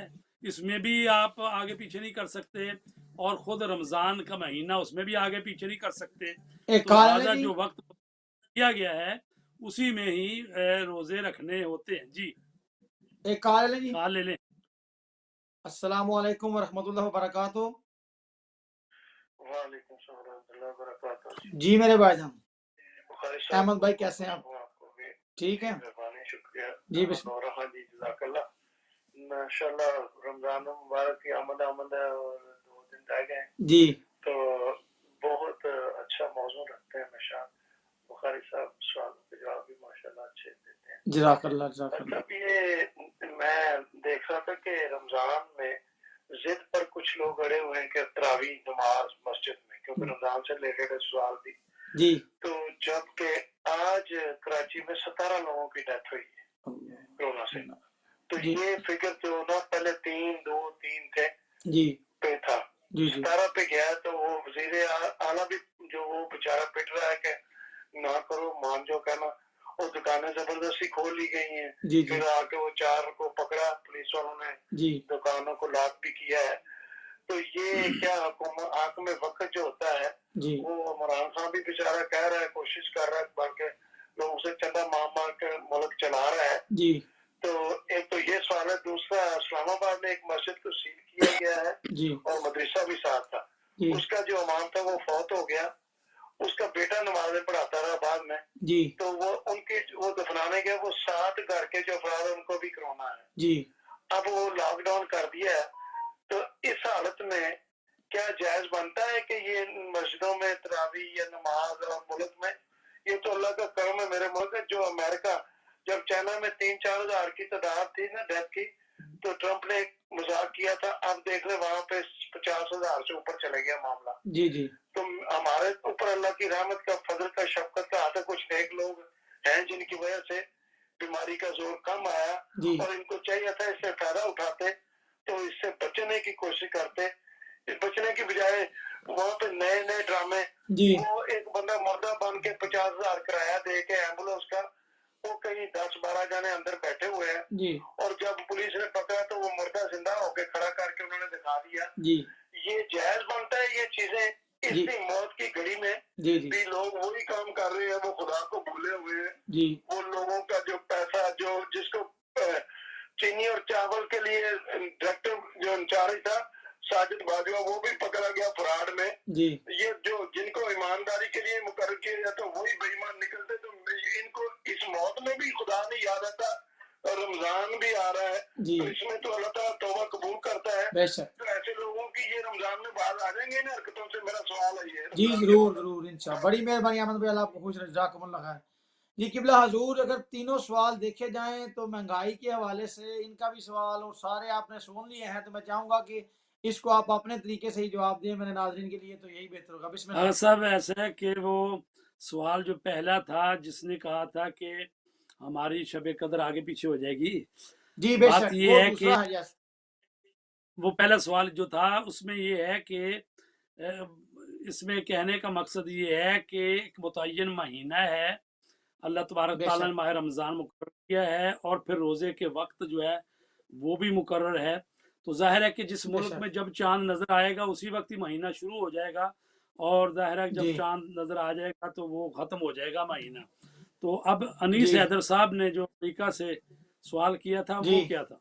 اس میں بھی آپ آگے پیچھے نہیں کر سکتے, اور خود رمضان کا مہینہ اس میں بھی آگے پیچھے نہیں کر سکتے. ایک تو کال ہے لہٰذا جی. جو وقت کیا گیا ہے اسی میں ہی روزے رکھنے ہوتے ہیں. جی ایک کال ہے جی. کال لے لیں. السلام علیکم ورحمۃ اللہ وبرکاتہ. وعلیکم السلام ورحمۃ اللہ وبرکاتہ. جی میرے بھائی جان بخاری صاحب احمد بھائی کیسے ہیں آپ؟ کو بھی ٹھیک ہے مہربانی, شکریہ. جی. بسم جی جزاک اللہ. ماشاءاللہ رمضان مبارک کی آمد ہے اور 2 دن رہ گئے ہیں, جی تو بہت اچھا موضوع رکھتے ہیں ہمیشہ بخاری صاحب. سوالوں کے جواب بھی ماشاءاللہ اچھے دیتے ہیں. جزاک اللہ جزاک اللہ. اب یہ میں دیکھ رہا تھا کہ رمضان میں ضد پر کچھ لوگ اڑے ہوئے ہیں کہ تراویح نماز مسجد میں, کیونکہ رمضان سے ریلیٹڈ سوال بھی. جی تو جب کہ آج کراچی میں 17 لوگوں کی ڈیتھ ہوئی ہے کورونا سے, تو جی یہ فگر جو نا پہلے 3 تھے جی پہ تھا, جی جی 17 پہ گیا, تو وہ وزیر اعلیٰ بھی جو وہ بیچارہ پٹ رہا ہے کہ نہ کرو مان جو کہنا, اور دکانیں زبردستی کھول لی گئی ہیں. جی جی پھر آ کے وہ 4 کو پکڑا پولیس والوں نے, جی دکانوں کو لاک بھی کیا ہے. تو یہ کیا حکومت میں وقت جو ہوتا ہے جی وہ عمران خان بھی بیچارہ کہہ رہا ہے, کوشش کر رہا ہے, بلکہ لوگوں سے چندہ مار کے ملک چلا رہا ہے. جی تو ایک تو یہ سوال ہے. دوسرا, اسلام آباد میں ایک مسجد کو سیل کیا گیا ہے جی اور مدرسہ بھی ساتھ تھا. جی اس کا جو امام تھا وہ فوت ہو گیا, اس کا بیٹا نمازیں پڑھاتا رہا بعد میں. جی تو وہ ان کی وہ دفنانے گئے, وہ 7 گھر کے جو افراد ہیں ان کو بھی کرونا ہے. جی اب وہ لاک ڈاؤن کر دیا ہے. تو اس حالت میں کیا جائز بنتا ہے کہ یہ مسجدوں میں تراویح یا نماز, اور ملک میں یہ تو اللہ کا کرم ہے. میرے ملک ہے جو امریکہ, جب چائنا میں 3-4 ہزار کی تعداد تھی نا ڈیتھ کی, تو ٹرمپ نے ایک مذاق کیا تھا. اب دیکھ رہے وہاں پہ 50,000 سے اوپر چلے گیا معاملہ. جی جی تو ہمارے اوپر اللہ کی رحمت کا, فضل کا, شفقت کا ہاتھ ہے. کچھ نیک لوگ ہیں جن کی وجہ سے بیماری کا زور کم آیا, جی اور ان کو چاہیے تھا اس سے فائدہ اٹھاتے, تو اس سے بچنے کی کوشش کرتے. بچنے کی بجائے وہاں پہ نئے ڈرامے. جی وہ ایک بندہ مردہ بن کے 50,000 کرایہ دے کے ایمبولینس کا, وہ کہیں 10-12 جانے اندر بیٹھے ہوئے ہیں, جی اور جب پولیس نے پکڑا تو وہ مردہ زندہ ہو کے کھڑا کر کے انہوں نے دکھا دیا. جی یہ جائز بنتا ہے یہ چیزیں؟ جی اسی موت کی گھڑی میں جی جی بھی لوگ وہی کام کر رہے ہیں, وہ خدا کو بھولے ہوئے ہیں. جی وہ لوگوں کا جو پیسہ, جو جس کو چینی اور چاول کے لیے ڈائریکٹر جو انچارج تھا, ساجد باجوہ وہ بھی پکڑا گیا فراڈ میں. جی یہ جو جن کو ایمانداری کے لیے مقرر کیا جاتا وہی بے ایمان نکلتے. تو ان کو اس موت میں بھی خدا نہیں یاد آتا. رمضان بھی آ رہا ہے جی تو اس میں تو اللہ تعالیٰ توبہ قبول کرتا ہے. بے شک. تو ایسے لوگوں کی یہ رمضان میں باز آ جائیں گے نا حرکتوں سے. میرا سوال ہے یہ جی ضرور ضرور انشاءاللہ. بڑی مہربانی احمد بھائی, اللہ آپ کو خوش رکھے, جزاکم اللہ خیر. جی قبلہ حضور, اگر تینوں سوال دیکھے جائیں تو مہنگائی کے حوالے سے ان کا بھی سوال اور سارے آپ نے سن لیے ہیں, تو میں چاہوں گا کہ اس کو آپ اپنے طریقے سے ہی جواب دیں میرے ناظرین کے لیے, تو یہی بہتر ہوگا. بسم اللہ. صاحب ایسا ہے کہ وہ سوال جو پہلا تھا جس نے کہا تھا کہ ہماری شب قدر آگے پیچھے ہو جائے گی, جی بے بات شک, یہ وہ ہے کہ دوسرا ہے. یس وہ پہلا سوال جو تھا اس میں یہ ہے کہ اس میں کہنے کا مقصد یہ ہے کہ ایک متعین مہینہ ہے, اللہ تبارک بے تعالیٰ نے شک. ماہ رمضان مقرر کیا ہے, اور پھر روزے کے وقت جو ہے وہ بھی مقرر ہے. تو ظاہر ہے کہ جس بے ملک شک. میں جب چاند نظر آئے گا اسی وقت ہی مہینہ شروع ہو جائے گا, اور ظاہر ہے کہ جب جی چاند نظر آ جائے گا تو وہ ختم ہو جائے گا مہینہ. تو اب انیس جی حیدر صاحب نے جو امریکہ سے سوال کیا تھا جی وہ کیا تھا؟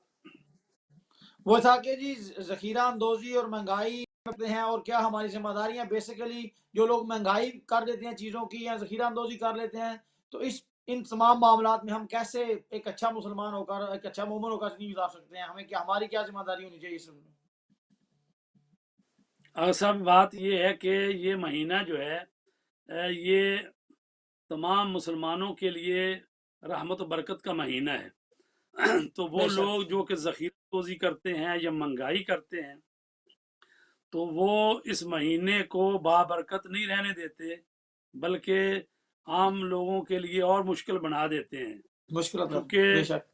وہ تھا کہ جی ذخیرہ اندوزی اور مہنگائی کرتے ہیں اور کیا ہماری ذمہ داریاں. بیسیکلی جو لوگ مہنگائی کر دیتے ہیں چیزوں کی یا ذخیرہ اندوزی کر لیتے ہیں, تو ان تمام معاملات میں ہم کیسے ایک اچھا مسلمان ہو کر, ایک اچھا مومن ہو کر زندگی گزار سکتے ہیں. ہمیں کیا, ہماری کیا ذمہ داری ہونی چاہیے اس میں؟ صاحب بات یہ ہے کہ یہ مہینہ جو ہے یہ تمام مسلمانوں کے لیے رحمت و برکت کا مہینہ ہے. تو وہ بے شک. لوگ جو کہ ذخیرہ اندوزی کرتے ہیں یا مہنگائی کرتے ہیں تو وہ اس مہینے کو بابرکت نہیں رہنے دیتے, بلکہ عام لوگوں کے لیے اور مشکل بنا دیتے ہیں. مشکلات. بے کیونکہ شک.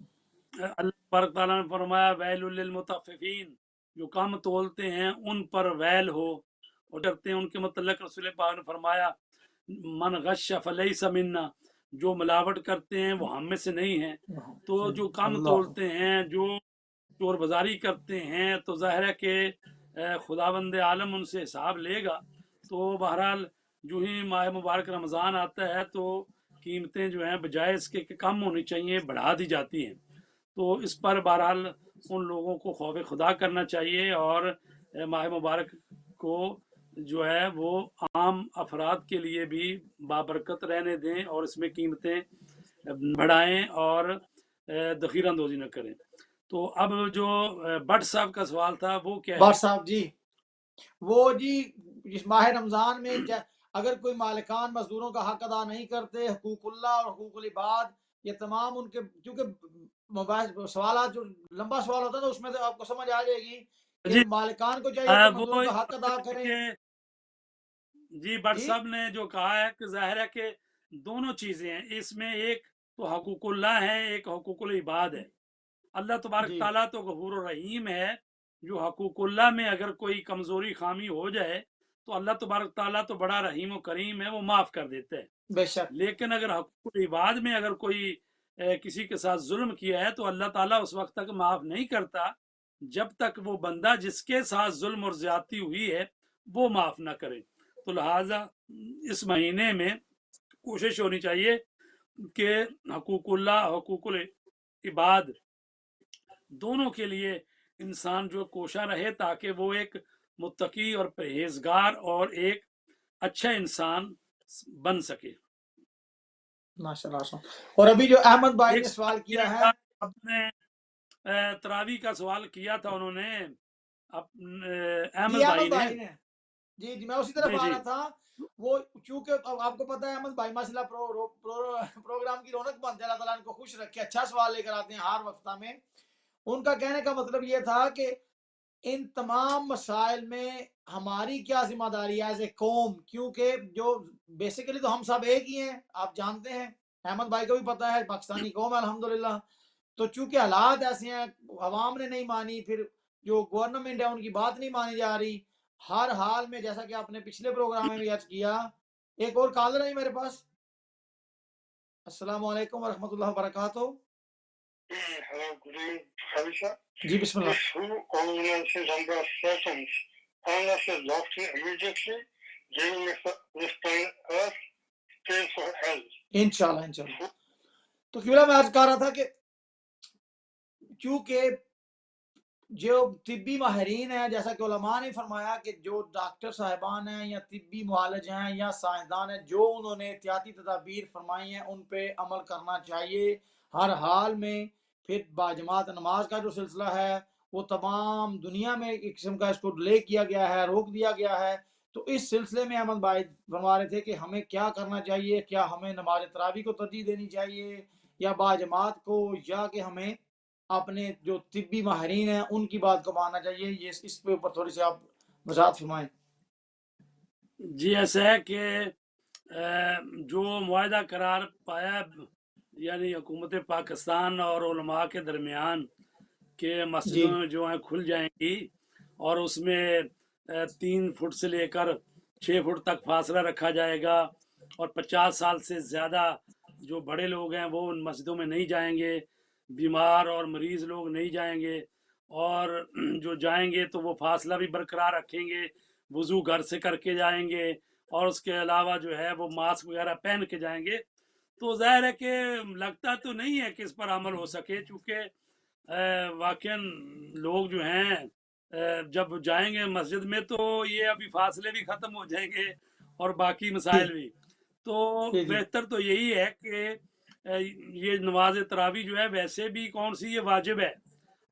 اللہ تبارک تعالیٰ نے فرمایا ویل للمطففین, جو کم تولتے ہیں ان پر ویل ہو, اور ڈرتے ہیں ان کے متعلق رسول پاک نے فرمایا من غش فلیس منا, جو ملاوٹ کرتے ہیں وہ ہم میں سے نہیں ہیں. تو جو کم اللہ. تولتے ہیں, جو چور بازاری کرتے ہیں, تو ظاہر ہے کہ خداوند عالم ان سے حساب لے گا. تو بہرحال جو ہی ماہ مبارک رمضان آتا ہے تو قیمتیں جو ہیں بجائے اس کے کہ کم ہونی چاہیے بڑھا دی جاتی ہیں. تو اس پر بہرحال ان لوگوں کو خوف خدا کرنا چاہیے, اور ماہ مبارک کو جو ہے وہ عام افراد کے لیے بھی بابرکت رہنے دیں, اور اس میں قیمتیں بڑھائیں اور ذخیرہ اندوزی نہ کریں. تو اب جو بٹ صاحب کا سوال تھا وہ کیا ہے؟ بٹ صاحب جی, وہ جی اس ماہ رمضان میں اگر کوئی مالکان مزدوروں کا حق ادا نہیں کرتے, حقوق اللہ اور حقوق العباد یہ تمام ان کے, کیونکہ سوالات جو لمبا سوال ہوتا ہے تو اس میں تو آپ کو سمجھ آ جائے گی کہ جی مالکان کو چاہیے کہ وہ مزدوروں کا حق ادا کریں. جی بٹ جی صاحب نے جو کہا ہے کہ ظاہر ہے کہ دونوں چیزیں ہیں اس میں, ایک تو حقوق اللہ ہے, ایک حقوق العباد ہے. اللہ تبارک جی تعالیٰ تو غفور الرحیم ہے, جو حقوق اللہ میں اگر کوئی کمزوری خامی ہو جائے تو اللہ تبارک تعالیٰ تو بڑا رحیم و کریم ہے, وہ معاف کر دیتے ہیں. بے شک. لیکن اگر حقوق العباد میں اگر کوئی کسی کے ساتھ ظلم کیا ہے تو اللہ تعالیٰ اس وقت تک معاف نہیں کرتا جب تک وہ بندہ جس کے ساتھ ظلم اور زیادتی ہوئی ہے وہ معاف نہ کرے. تو لہٰذا اس مہینے میں کوشش ہونی چاہیے کہ حقوق اللہ حقوق العباد دونوں کے لیے انسان جو کوشاں رہے, تاکہ وہ ایک متقی اور پرہیزگار اور ایک اچھا انسان بن سکے. ماشاءاللہ. اور ابھی جو احمد بھائی ایک نے سوال یہ کیا ہے, تھا, اپنے تراویح کا سوال کیا تھا انہوں نے جی احمد احمد بھائی بھائی نے, جی میں اسی طرف آ رہا تھا. وہ چونکہ آپ کو پتا ہے احمد بھائی مسئلہ پروگرام کی رونق بنتے ہیں, اللہ تعالیٰ ان کو خوش رکھے, اچھا سوال لے کر آتے ہیں ہر وقتہ میں. ان کا کہنے کا مطلب یہ تھا کہ ان تمام مسائل میں ہماری کیا ذمہ داری ہے ایز اے قوم, کیونکہ جو بیسیکلی تو ہم سب ایک ہی ہیں, آپ جانتے ہیں, احمد بھائی کو بھی پتا ہے, پاکستانی قوم ہے الحمدللہ. تو چونکہ حالات ایسے ہیں, عوام نے نہیں مانی, پھر جو گورنمنٹ ہے ان کی بات نہیں مانی جا رہی, ہر حال میں جیسا کہ آپ نے پچھلے پروگرام میں بھی عرض کیا. ایک اور کالر ہے میرے پاس. السلام علیکم ورحمۃ اللہ وبرکاتہ. جی بسم اللہ. انشاءاللہ انشاءاللہ. تو کیوں میں آج کہہ رہا تھا کہ چونکہ جو طبی ماہرین ہیں، جیسا کہ علماء نے فرمایا کہ جو ڈاکٹر صاحبان ہیں یا طبی معالج ہیں یا سائنسدان ہیں، جو انہوں نے احتیاطی تدابیر فرمائی ہیں ان پہ عمل کرنا چاہیے ہر حال میں۔ پھر باجماعت نماز کا جو سلسلہ ہے وہ تمام دنیا میں ایک قسم کا اس کو ڈیلے کیا گیا ہے، روک دیا گیا ہے۔ تو اس سلسلے میں احمد بھائی فرما رہے تھے کہ ہمیں کیا کرنا چاہیے، کیا ہمیں نماز تراویح کو ترجیح دینی چاہیے یا باجماعت کو، یا کہ ہمیں اپنے جو طبی ماہرین ہیں ان کی بات کو ماننا چاہیے؟ یہ اس پہ اوپر تھوڑی سی آپ وضاحت فرمائیں۔ جی ایسا ہے کہ جو معاہدہ قرار پایا یعنی حکومت پاکستان اور علماء کے درمیان کہ مسجدوں جو ہیں کھل جائیں گی اور اس میں 3 فٹ سے لے کر 6 فٹ تک فاصلہ رکھا جائے گا، اور 50 سال سے زیادہ جو بڑے لوگ ہیں وہ ان مسجدوں میں نہیں جائیں گے، بیمار اور مریض لوگ نہیں جائیں گے، اور جو جائیں گے تو وہ فاصلہ بھی برقرار رکھیں گے، وضو گھر سے کر کے جائیں گے، اور اس کے علاوہ جو ہے وہ ماسک وغیرہ پہن کے جائیں گے۔ تو ظاہر ہے کہ لگتا تو نہیں ہے کہ اس پر عمل ہو سکے، چونکہ واقعاً لوگ جو ہیں جب جائیں گے مسجد میں تو یہ ابھی فاصلے بھی ختم ہو جائیں گے اور باقی مسائل بھی۔ تو بہتر تو یہی ہے کہ یہ نماز تراویح جو ہے ویسے بھی کون سی، یہ واجب ہے،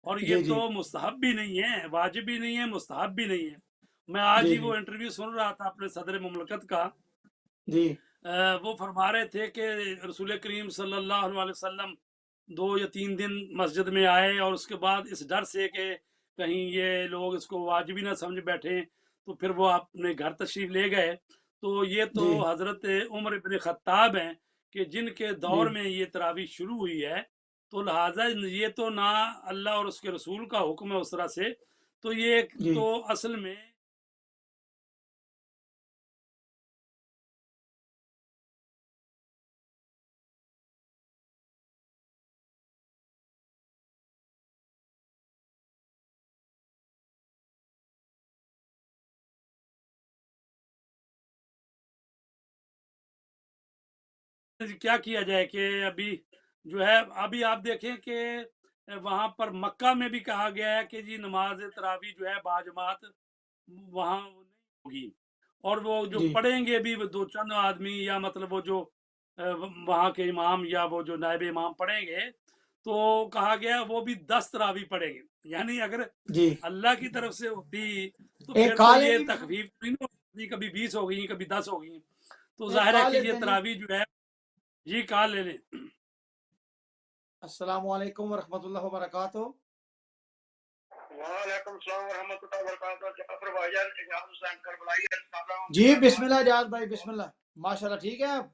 اور یہ تو مستحب بھی نہیں ہے، واجب بھی نہیں ہے، مستحب بھی نہیں ہے۔ میں آج ہی وہ انٹرویو سن رہا تھا اپنے صدر مملکت کا، وہ فرما رہے تھے کہ رسول کریم صلی اللہ علیہ وسلم 2 یا 3 دن مسجد میں آئے، اور اس کے بعد اس ڈر سے کہ کہیں یہ لوگ اس کو واجبی نہ سمجھ بیٹھیں تو پھر وہ اپنے گھر تشریف لے گئے۔ تو یہ تو حضرت عمر بن خطاب ہیں کہ جن کے دور میں یہ تراویح شروع ہوئی ہے، تو لہٰذا یہ تو نہ اللہ اور اس کے رسول کا حکم ہے اس طرح سے، تو یہ تو اصل میں کیا کیا جائے کہ ابھی جو ہے، ابھی آپ دیکھیں کہ وہاں پر مکہ میں بھی کہا گیا ہے کہ جی نماز تراویح جو ہے باجماعت وہاں نہیں ہوگی، اور وہ جو پڑھیں گے بھی وہ 2 چند آدمی، یا مطلب وہ جو وہاں کے امام یا وہ جو نائب امام پڑھیں گے، تو کہا گیا وہ بھی 10 تراویح پڑھیں گے۔ یعنی اگر اللہ کی طرف سے ہوتی تو پھر تو یہ تخفیف نہیں ہوتی، کبھی 20 ہو گئی، کبھی 10 ہو گئی۔ تو ظاہر ہے کہ یہ تراویح جو ہے، جی کال لے لیں۔ السلام علیکم ورحمۃ اللہ وبرکاتہ۔ وعلیکم السلام ورحمۃ اللہ وبرکاتہ۔ جعفر بھائی جان، اجاز حسین کربلائی، جی بسم اللہ اجاز بھائی، بسم اللہ، ماشاءاللہ ٹھیک ہے آپ؟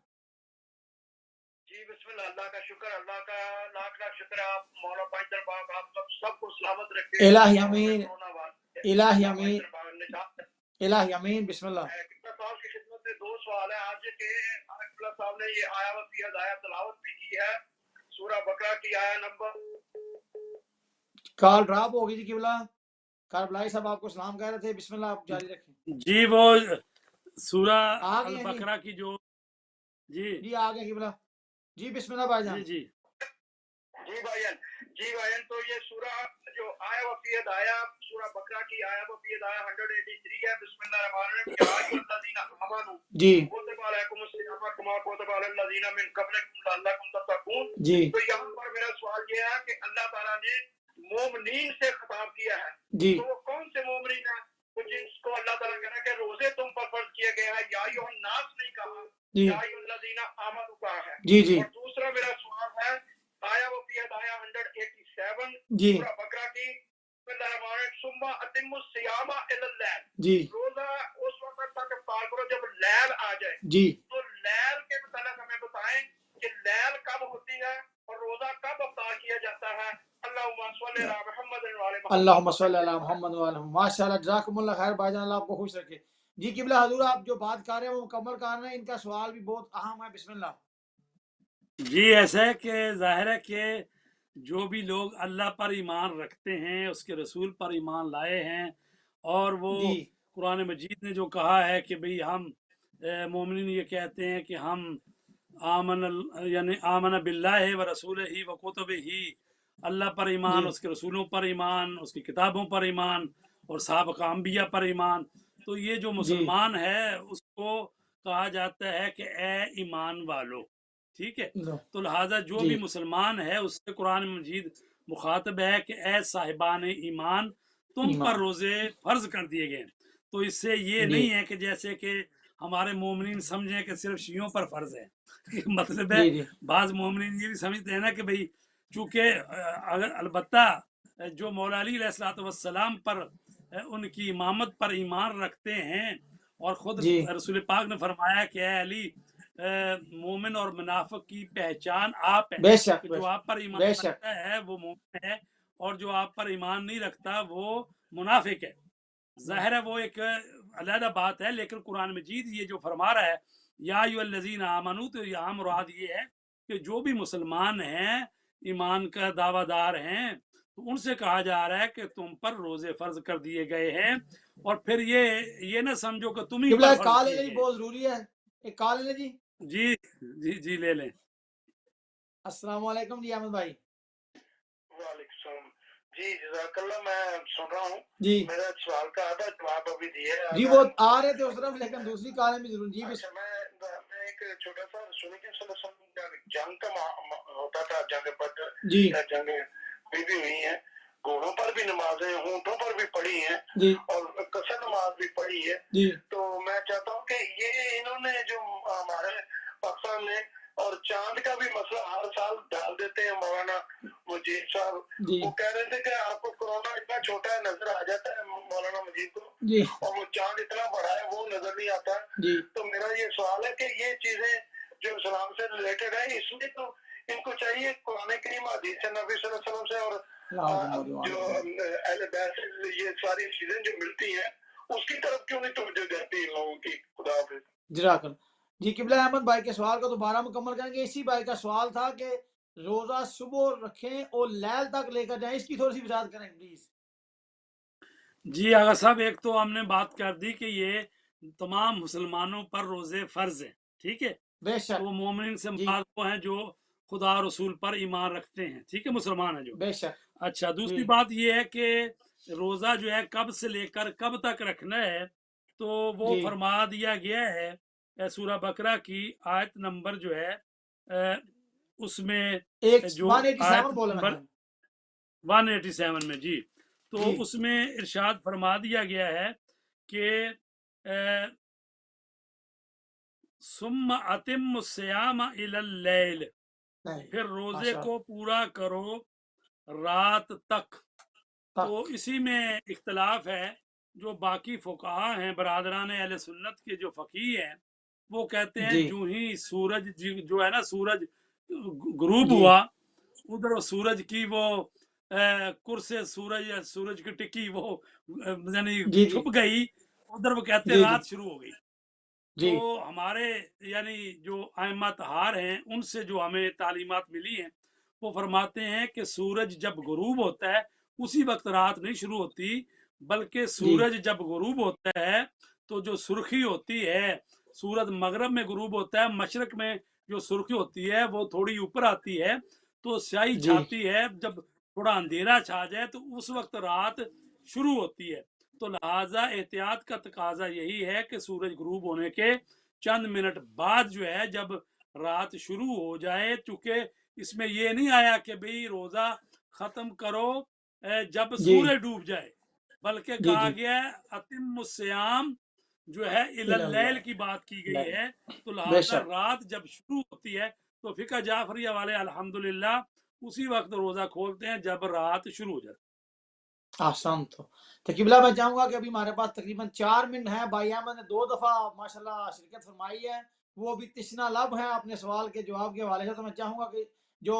جی بسم اللہ، اللہ کا شکر، اللہ کا لاکھ لاکھ شکر ہے۔ آپ مولا پاک دربار آپ سب کو سلامت رکھے، الہی امین، الہی امین، الہی امین، بسم اللہ۔ صاحب کی خدمت میں 2 سوال ہیں آج کے۔ قبلہ صاحب نے یہ آیا فی ہدایت تلاوت بھی کی ہے، سورہ بقرہ کی آیا نمبر، کال ڈراپ ہوگی جی قبلہ، کربلائی صاحب آپ کو سلام کہہ رہے تھے، بسم اللہ آپ جاری رکھیں۔ جی وہ سورہ البقرہ کی جو جی آ گئے قبلہ، جی بسم اللہ بھائی جان۔ جی بھائی جان تو یہ سورہ جو آیا وفی ہدایہ، سورہ بقرہ کی آیا وفی ہدایہ 183 ہے۔ بسم اللہ الرحمن الرحیم، یا ایھا الذین آمنوا کتب علیکم الصیام کما کتب علی الذین من قبلکم لعلکم تتقون۔ تو یہاں پر میرا سوال یہ ہے کہ اللہ تعالیٰ نے مومنین سے خطاب کیا ہے، تو وہ کون سے مومنین ہیں؟ تو جن کو اللہ تعالیٰ کہہ رہا ہے کہ روزے تم پر فرض کیے گئے ہیں، یا ایھا الناس نہیں کہا، یا ایھا الذین آمنوا کہا ہے۔ اور دوسرا میرا سوال ہے، آیا وہ فی ہدایہ 187 سورہ بقرہ کی، بسم اللہ الرحمن الرحیم، ثم اتموا الصیام الی اللیل، روزہ اس وقت تک افطار کرو جب لیل آ جائے۔ تو لیل کے متعلق ہمیں بتائیں کہ لیل کب ہوتی ہے اور روزہ کب افطار کیا جاتا ہے۔ اللہم صلی علی محمد وعلی محمد، اللہم صلی علی محمد وعلی محمد، ماشاءاللہ جزاکم اللہ خیر بھائی جان، اللہ آپ کو خوش رکھے۔ جی قبلہ حضور آپ جو بات کر رہے ہیں وہ مکمل کر رہے ہیں، ان کا سوال بھی بہت اہم ہے، بسم اللہ۔ جی ایسا ہے کہ ظاہر ہے کہ جو بھی لوگ اللہ پر ایمان رکھتے ہیں، اس کے رسول پر ایمان لائے ہیں، اور وہ قرآن مجید نے جو کہا ہے کہ بھئی ہم مومنین یہ کہتے ہیں کہ ہم آمن باللہ و رسولہ و کتبہ اللہ پر ایمان، جی اس کے رسولوں پر ایمان، اس کی کتابوں پر ایمان اور سابقہ انبیاء پر ایمان. تو یہ جو جی مسلمان ہے اس کو کہا جاتا ہے کہ اے ایمان والو. ٹھیک ہے، تو لہٰذا جو جی بھی مسلمان ہے اس سے قرآن مجید مخاطب ہے کہ اے صاحبان ایمان تم پر ایمان روزے فرض کر دیے گئے. تو اس سے یہ جی نہیں ہے کہ جیسے کہ ہمارے مومنین سمجھیں کہ صرف شیعوں پر فرض ہے. مطلب ہے جی جی بعض مومنین یہ بھی سمجھتے ہیں نا کہ بھئی چونکہ اگر البتہ جو مولا علی علیہ الصلوۃ والسلام پر ان کی امامت پر ایمان رکھتے ہیں، اور خود جی رسول پاک نے فرمایا کہ اے علی مومن اور منافق کی پہچان آپ ہے، بے شک کہ جو آپ پر ایمان بے شک رکھتا ہے وہ مومن ہے اور جو آپ پر ایمان نہیں رکھتا وہ منافق ہے. ظاہر ہے وہ ایک علیحدہ بات ہے، لیکن قرآن مجید یہ جو فرما رہا ہے یا ایھا الذین آمنو، تو یہاں مراد یہ ہے کہ جو بھی مسلمان ہیں، ایمان کا دعویٰ دار ہیں، تو ان سے کہا جا رہا ہے کہ تم پر روزے فرض کر دیے گئے ہیں. اور پھر یہ نہ سمجھو کہ تم ہی قبلہ پر ایک فرض کال کیے ہے جی، گئے. بہت ضروری ہے. ایک کال ہے جی. جی جی جی لے لیں. السلام علیکم جی احمد بھائی. وعلیکم السلام. جی جزاک اللہ. میں سن رہا ہوں. جی میرا سوال کا آدھا جواب ابھی دیا ہے، جی آدھا وہ آ رہے تھے اس طرف، لیکن دوسری کال میں بھی ضرور. جی اچھا. میں ایک چھوٹا سا رسول کریم صلی اللہ علیہ وسلم کا جنگ کا ہوتا تھا، جنگ بدر جی یا جنگ بھی ہوئی ہیں، گھوڑوں پر بھی نمازیں، اونٹوں پر بھی پڑھی ہیں، جی اور قصر نماز بھی پڑھی ہے. جی تو میں چاہتا ہوں کہ یہ انہوں نے جو ہمارے پاکستان میں اور چاند کا بھی مسئلہ ہر سال ڈال دیتے ہیں مولانا مجید صاحب. جی وہ کہہ رہے تھے کہ آپ کو کورونا اتنا چھوٹا ہے نظر آ جاتا ہے مولانا مجید کو، جی اور وہ چاند اتنا بڑا ہے وہ نظر نہیں آتا. جی تو میرا یہ سوال ہے کہ یہ چیزیں جو اسلام سے ریلیٹڈ ہیں، اس میں تو ان کو چاہیے قرآن کریم، حدیث نبی صلی اللہ علیہ وسلم سے، اور جو اہل بیت سے یہ ساری چیزیں جو ملتی ہیں اس کی طرف کیوں نہیں توجہ جاتی ان لوگوں کی. خدا حافظ. جزاک اللہ. جی قبلہ احمد بھائی کے سوال کو دوبارہ مکمل کریں گے. اسی بھائی کا سوال تھا کہ روزہ صبح رکھیں اور لیل تک لے کر جائیں، اس کی تھوڑی سی وضاحت کریں پلیز. جی آغا صاحب، ایک تو ہم نے بات کر دی کہ یہ تمام مسلمانوں پر روزے فرض ہیں. ٹھیک ہے، بے شک تو مومنین سے جی مراد وہ ہیں جو خدا اور رسول پر ایمان رکھتے ہیں. ٹھیک ہے، مسلمان ہیں جو. بے شک اچھا، دوسری جی بات یہ ہے کہ روزہ جو ہے کب سے لے کر کب تک رکھنا ہے، تو وہ جی فرما دیا گیا ہے سورہ بقرہ کی آیت نمبر جو ہے اس میں ایک جو 187 آیت بولے میں نمبر نے. 187 میں. جی تو جی اس میں ارشاد فرما دیا گیا ہے کہ ثم اتم الصیام الی اللیل، پھر روزے ماشاء کو پورا کرو رات تک. تو تک. اسی میں اختلاف ہے. جو باقی فقہا ہیں، برادران اہل سنت کے جو فقیہ ہیں، وہ کہتے ہیں جی جو ہی سورج جو ہے نا، سورج غروب جی ہوا، ادھر سورج کی وہ کرس سورج یا سورج کی ٹکی وہ یعنی جی جی چھپ گئی، ادھر وہ کہتے ہیں جی جی رات شروع ہو گئی. تو جی ہمارے یعنی جو ائمہ طہار ہیں، ان سے جو ہمیں تعلیمات ملی ہیں، وہ فرماتے ہیں کہ سورج جب غروب ہوتا ہے اسی وقت رات نہیں شروع ہوتی، بلکہ جی سورج جب غروب ہوتا ہے تو جو سرخی ہوتی ہے، سورج مغرب میں غروب ہوتا ہے، مشرق میں جو سرخی ہوتی ہے وہ تھوڑی اوپر آتی ہے، تو سیاہی جی چھاتی ہے. جب تھوڑا اندھیرا چھا جائے تو اس وقت رات شروع ہوتی ہے. تو لہٰذا احتیاط کا تقاضا یہی ہے کہ سورج غروب ہونے کے چند منٹ بعد جو ہے جب رات شروع ہو جائے، چونکہ اس میں یہ نہیں آیا کہ بھئی روزہ ختم کرو جب جی سورج ڈوب جائے، بلکہ جی کہا جی گیا ہے اتم الصیام جو ہے الی اللیل کی بات کی گئی ہے. تو بے لہٰذا شک. رات جب شروع ہوتی ہے تو فقہ جعفریہ والے الحمدللہ اسی وقت روزہ کھولتے ہیں جب رات شروع ہو جاتی. آسان تو قبلہ میں چاہوں گا کہ ابھی ہمارے پاس تقریباً 4 منٹ ہیں. بھائی احمد نے 2 دفعہ ماشاءاللہ شرکت فرمائی ہے، وہ بھی تشنا لب ہیں اپنے سوال کے جواب کے حوالے سے. تو میں چاہوں گا کہ جو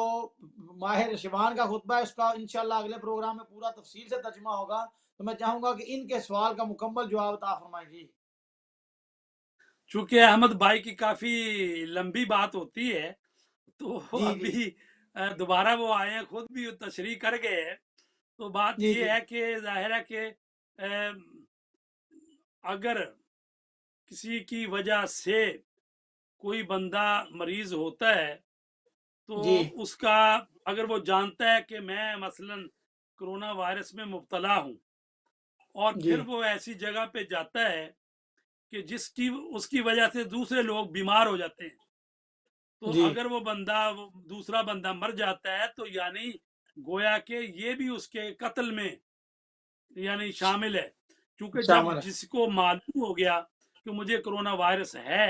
ماہر شبان کا خطبہ ہے اس کا انشاءاللہ اگلے پروگرام میں پورا تفصیل سے ترجمہ ہوگا. تو میں چاہوں گا کہ ان کے سوال کا مکمل جواب عطا فرمائیں. جی چونکہ احمد بھائی کی کافی لمبی بات ہوتی ہے، تو جی جی ابھی دوبارہ وہ آئے ہیں، خود بھی تشریح کر گئے ہیں. تو بات جی یہ جی ہے کہ ظاہر ہے کہ اگر کسی کی وجہ سے کوئی بندہ مریض ہوتا ہے تو جی اس کا اگر وہ جانتا ہے کہ میں مثلاً کرونا وائرس میں مبتلا ہوں اور جی پھر وہ ایسی جگہ پہ جاتا ہے کہ اس کی وجہ سے دوسرے لوگ بیمار ہو جاتے ہیں، تو جی اگر وہ دوسرا بندہ مر جاتا ہے تو یعنی گویا کہ یہ بھی اس کے قتل میں یعنی شامل ہے، کیونکہ جب شامل ہے. جس کو معلوم ہو گیا کہ مجھے کرونا وائرس ہے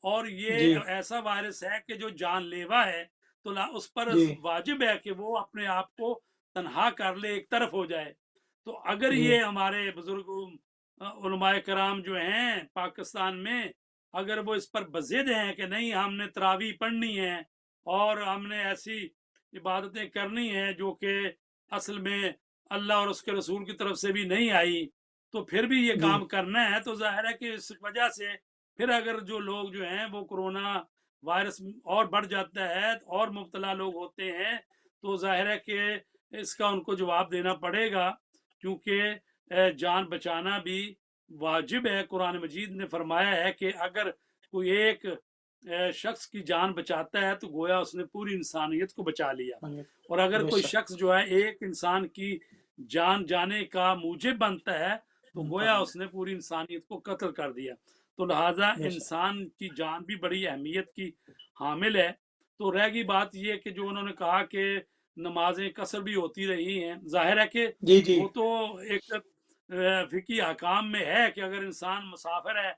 اور جی یہ ایسا وائرس ہے کہ جو جان لیوا ہے، تو اس پر جی واجب ہے کہ وہ اپنے آپ کو تنہا کر لے، ایک طرف ہو جائے. تو اگر جی یہ ہمارے بزرگ علماء کرام جو ہیں پاکستان میں، اگر وہ اس پر بضد ہیں کہ نہیں ہم نے تراویح پڑھنی ہے اور ہم نے ایسی عبادتیں کرنی ہیں جو کہ اصل میں اللہ اور اس کے رسول کی طرف سے بھی نہیں آئی، تو پھر بھی یہ جی کام کرنا ہے، تو ظاہر ہے کہ اس وجہ سے پھر اگر جو لوگ جو ہیں وہ کرونا وائرس اور بڑھ جاتا ہے اور مبتلا لوگ ہوتے ہیں، تو ظاہر ہے کہ اس کا ان کو جواب دینا پڑے گا، کیونکہ جان بچانا بھی واجب ہے. قرآن مجید نے فرمایا ہے کہ اگر کوئی ایک شخص کی جان بچاتا ہے تو گویا اس نے پوری انسانیت کو بچا لیا، اور اگر بے کوئی شک. شخص جو ہے ایک انسان کی جان جانے کا موجب بنتا ہے تو گویا اس نے پوری انسانیت کو قتل کر دیا. تو لہٰذا بے شک. انسان کی جان بھی بڑی اہمیت کی حامل ہے. تو رہ گئی بات یہ کہ جو انہوں نے کہا کہ نمازیں قصر بھی ہوتی رہی ہیں، ظاہر ہے کہ جی جی وہ تو ایک فقہی احکام میں ہے کہ اگر انسان مسافر ہے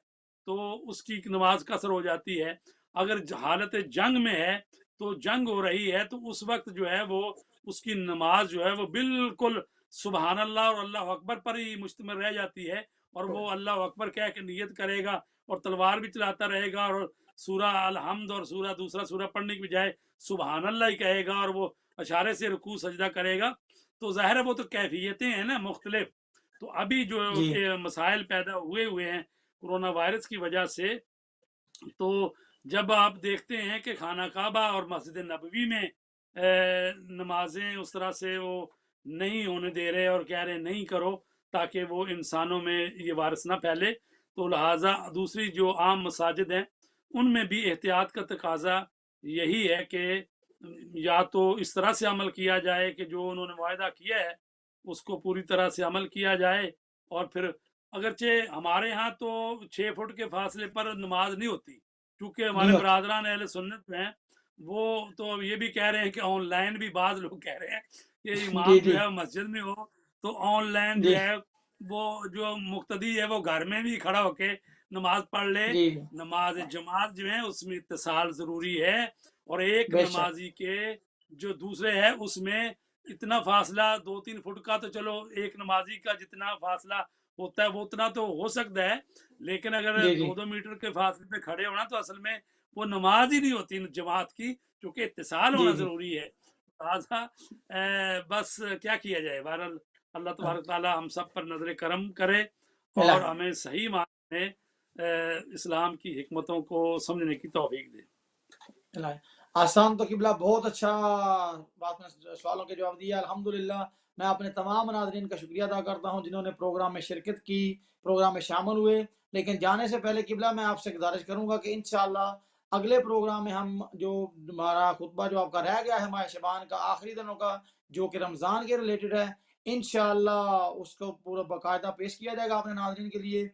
تو اس کی نماز قصر ہو جاتی ہے، اگر حالت جنگ میں ہے تو جنگ ہو رہی ہے تو اس وقت جو ہے وہ اس کی نماز جو ہے وہ بالکل سبحان اللہ اور اللہ اکبر پر ہی مشتمل رہ جاتی ہے، اور وہ اللہ اکبر کہہ کے نیت کرے گا اور تلوار بھی چلاتا رہے گا اور سورہ الحمد اور دوسرا سورہ پڑھنے کی بجائے سبحان اللہ ہی کہے گا اور وہ اشارے سے رکوع سجدہ کرے گا. تو ظاہر ہے وہ تو کیفیتیں ہیں نا مختلف. تو ابھی جو جی مسائل پیدا ہوئے ہیں کرونا وائرس کی وجہ سے، تو جب آپ دیکھتے ہیں کہ خانہ کعبہ اور مسجد نبوی میں نمازیں اس طرح سے وہ نہیں ہونے دے رہے اور کہہ رہے نہیں کرو تاکہ وہ انسانوں میں یہ وائرس نہ پھیلے، تو لہٰذا دوسری جو عام مساجد ہیں ان میں بھی احتیاط کا تقاضا یہی ہے کہ یا تو اس طرح سے عمل کیا جائے کہ جو انہوں نے معاہدہ کیا ہے اس کو پوری طرح سے عمل کیا جائے، اور پھر اگرچہ ہمارے ہاں تو 6 فٹ کے فاصلے پر نماز نہیں ہوتی، کیونکہ ہمارے نہیں ہوتی. برادران اہل سنت ہیں وہ تو یہ بھی کہہ رہے ہیں کہ آن لائن بھی بعض لوگ کہہ رہے ہیں کہ جی امام جو جی ہے مسجد میں ہو تو آن لائن جی جو ہے وہ جو مقتدی ہے وہ گھر میں بھی کھڑا ہو کے نماز پڑھ لے. جی نماز جماعت جو ہے اس میں اتصال ضروری ہے، اور ایک بے شک. نمازی کے جو دوسرے ہے اس میں اتنا فاصلہ 2-3 فٹ کا، تو چلو ایک نمازی کا جتنا فاصلہ ہوتا ہے وہ اتنا تو ہو سکتا ہے، لیکن اگر جی جی 2-2 میٹر کے فاصلے پہ کھڑے ہونا تو اصل میں وہ نماز ہی نہیں ہوتی جماعت کی، کیونکہ اتصال جی ہونا جی ضروری ہے. لہٰذا بس کیا کیا جائے، بہرحال اللہ تبارک تعالی ہم سب پر نظر کرم کرے اور الہ ہمیں صحیح معنی میں اسلام کی حکمتوں کو سمجھنے کی توفیق دے. الہ آسان تو قبلہ بہت اچھا بات میں سوالوں کے جواب دیا. الحمدللہ میں اپنے تمام ناظرین کا شکریہ ادا کرتا ہوں جنہوں نے پروگرام میں شرکت کی، پروگرام میں شامل ہوئے. لیکن جانے سے پہلے قبلہ میں آپ سے گزارش کروں گا کہ انشاءاللہ اگلے پروگرام میں ہم جو ہمارا خطبہ جو آپ کا رہ گیا ہے ماہ شعبان کا آخری دنوں کا جو کہ رمضان کے ریلیٹڈ ہے، انشاءاللہ اس کو پورا باقاعدہ پیش کیا جائے گا اپنے ناظرین کے لیے.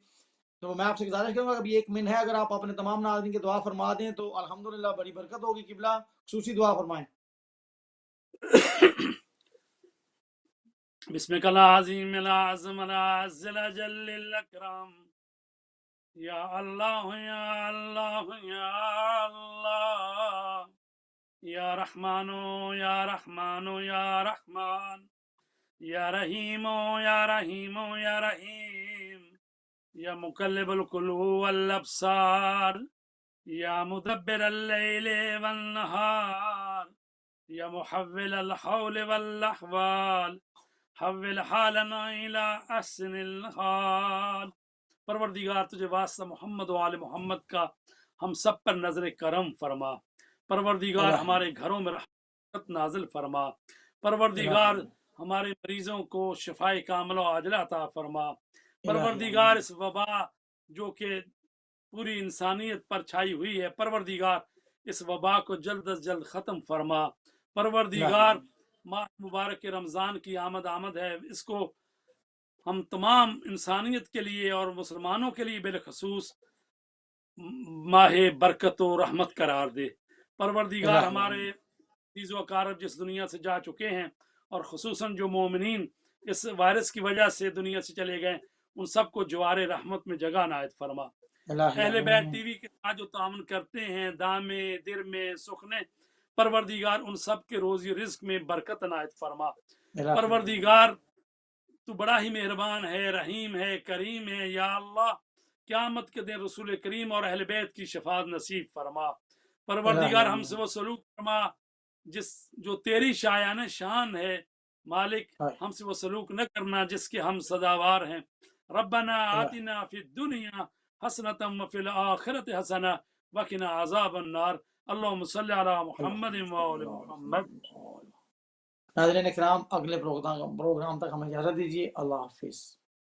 تو میں آپ سے گزارش کروں گا کہ ابھی 1 منٹ ہے، اگر آپ اپنے تمام ناظرین کی دعا فرما دیں تو الحمدللہ بڑی برکت ہوگی. قبلہ خصوصی دعا فرمائیں. بسمک العظیم العظم العز الجل الاکرم، یا اللہ یا اللہ یا اللہ، یا رحمان یا رحمان یا رحمان، یا رحیم یا رحیم یا رحیم، یا مقلب القلوب والابصار، یا مدبر اللیل والنہار، یا محول الحول والاحوال، حول حالنا الى احسن الحال. پروردگار تجھے واسطہ محمد و آل محمد کا ہم سب پر نظر کرم فرما. پروردگار الہ ہمارے گھروں میں رحمت نازل فرما. الہ پروردگار ہمارے مریضوں کو شفائے کاملہ و عاجلہ عطا فرما. الہ پروردگار اس وبا جو کہ پوری انسانیت پر چھائی ہوئی ہے، پروردگار اس وبا کو جلد از جلد ختم فرما پروردگار ماہ مبارک رمضان کی آمد ہے، اس کو ہم تمام انسانیت کے لیے اور مسلمانوں کے لیے بالخصوص ماہ برکت و رحمت قرار دے پروردگار ہمارے عزیز و اقارب جس دنیا سے جا چکے ہیں اور خصوصاً جو مومنین اس وائرس کی وجہ سے دنیا سے چلے گئے ان سب کو جوار رحمت میں جگہ عنایت فرما اہل بیت ٹی وی کے ساتھ جو تعاون کرتے ہیں دامے در میں سخنے پروردگار ان سب کے روزی رزق میں برکت عنایت فرما پروردگار تو بڑا ہی مہربان ہے، رحیم ہے، کریم ہے، یا اللہ قیامت کے دن رسول کریم اور اہل بیت کی شفاعت نصیب فرما پروردگار ہم سے وہ سلوک فرما جو تیری شایان شان ہے مالک، ہم سے وہ سلوک نہ کرنا جس کے ہم سزاوار ہیں ربنا آتنا فی الدنیا حسنۃ وفی الآخرۃ حسنہ وقنا عذاب النار اللہم صلی علی محمد وآل محمد۔ ناظرین اکرام اگلے پروگرام تک ہمیں اجازت دیجیے، اللہ حافظ۔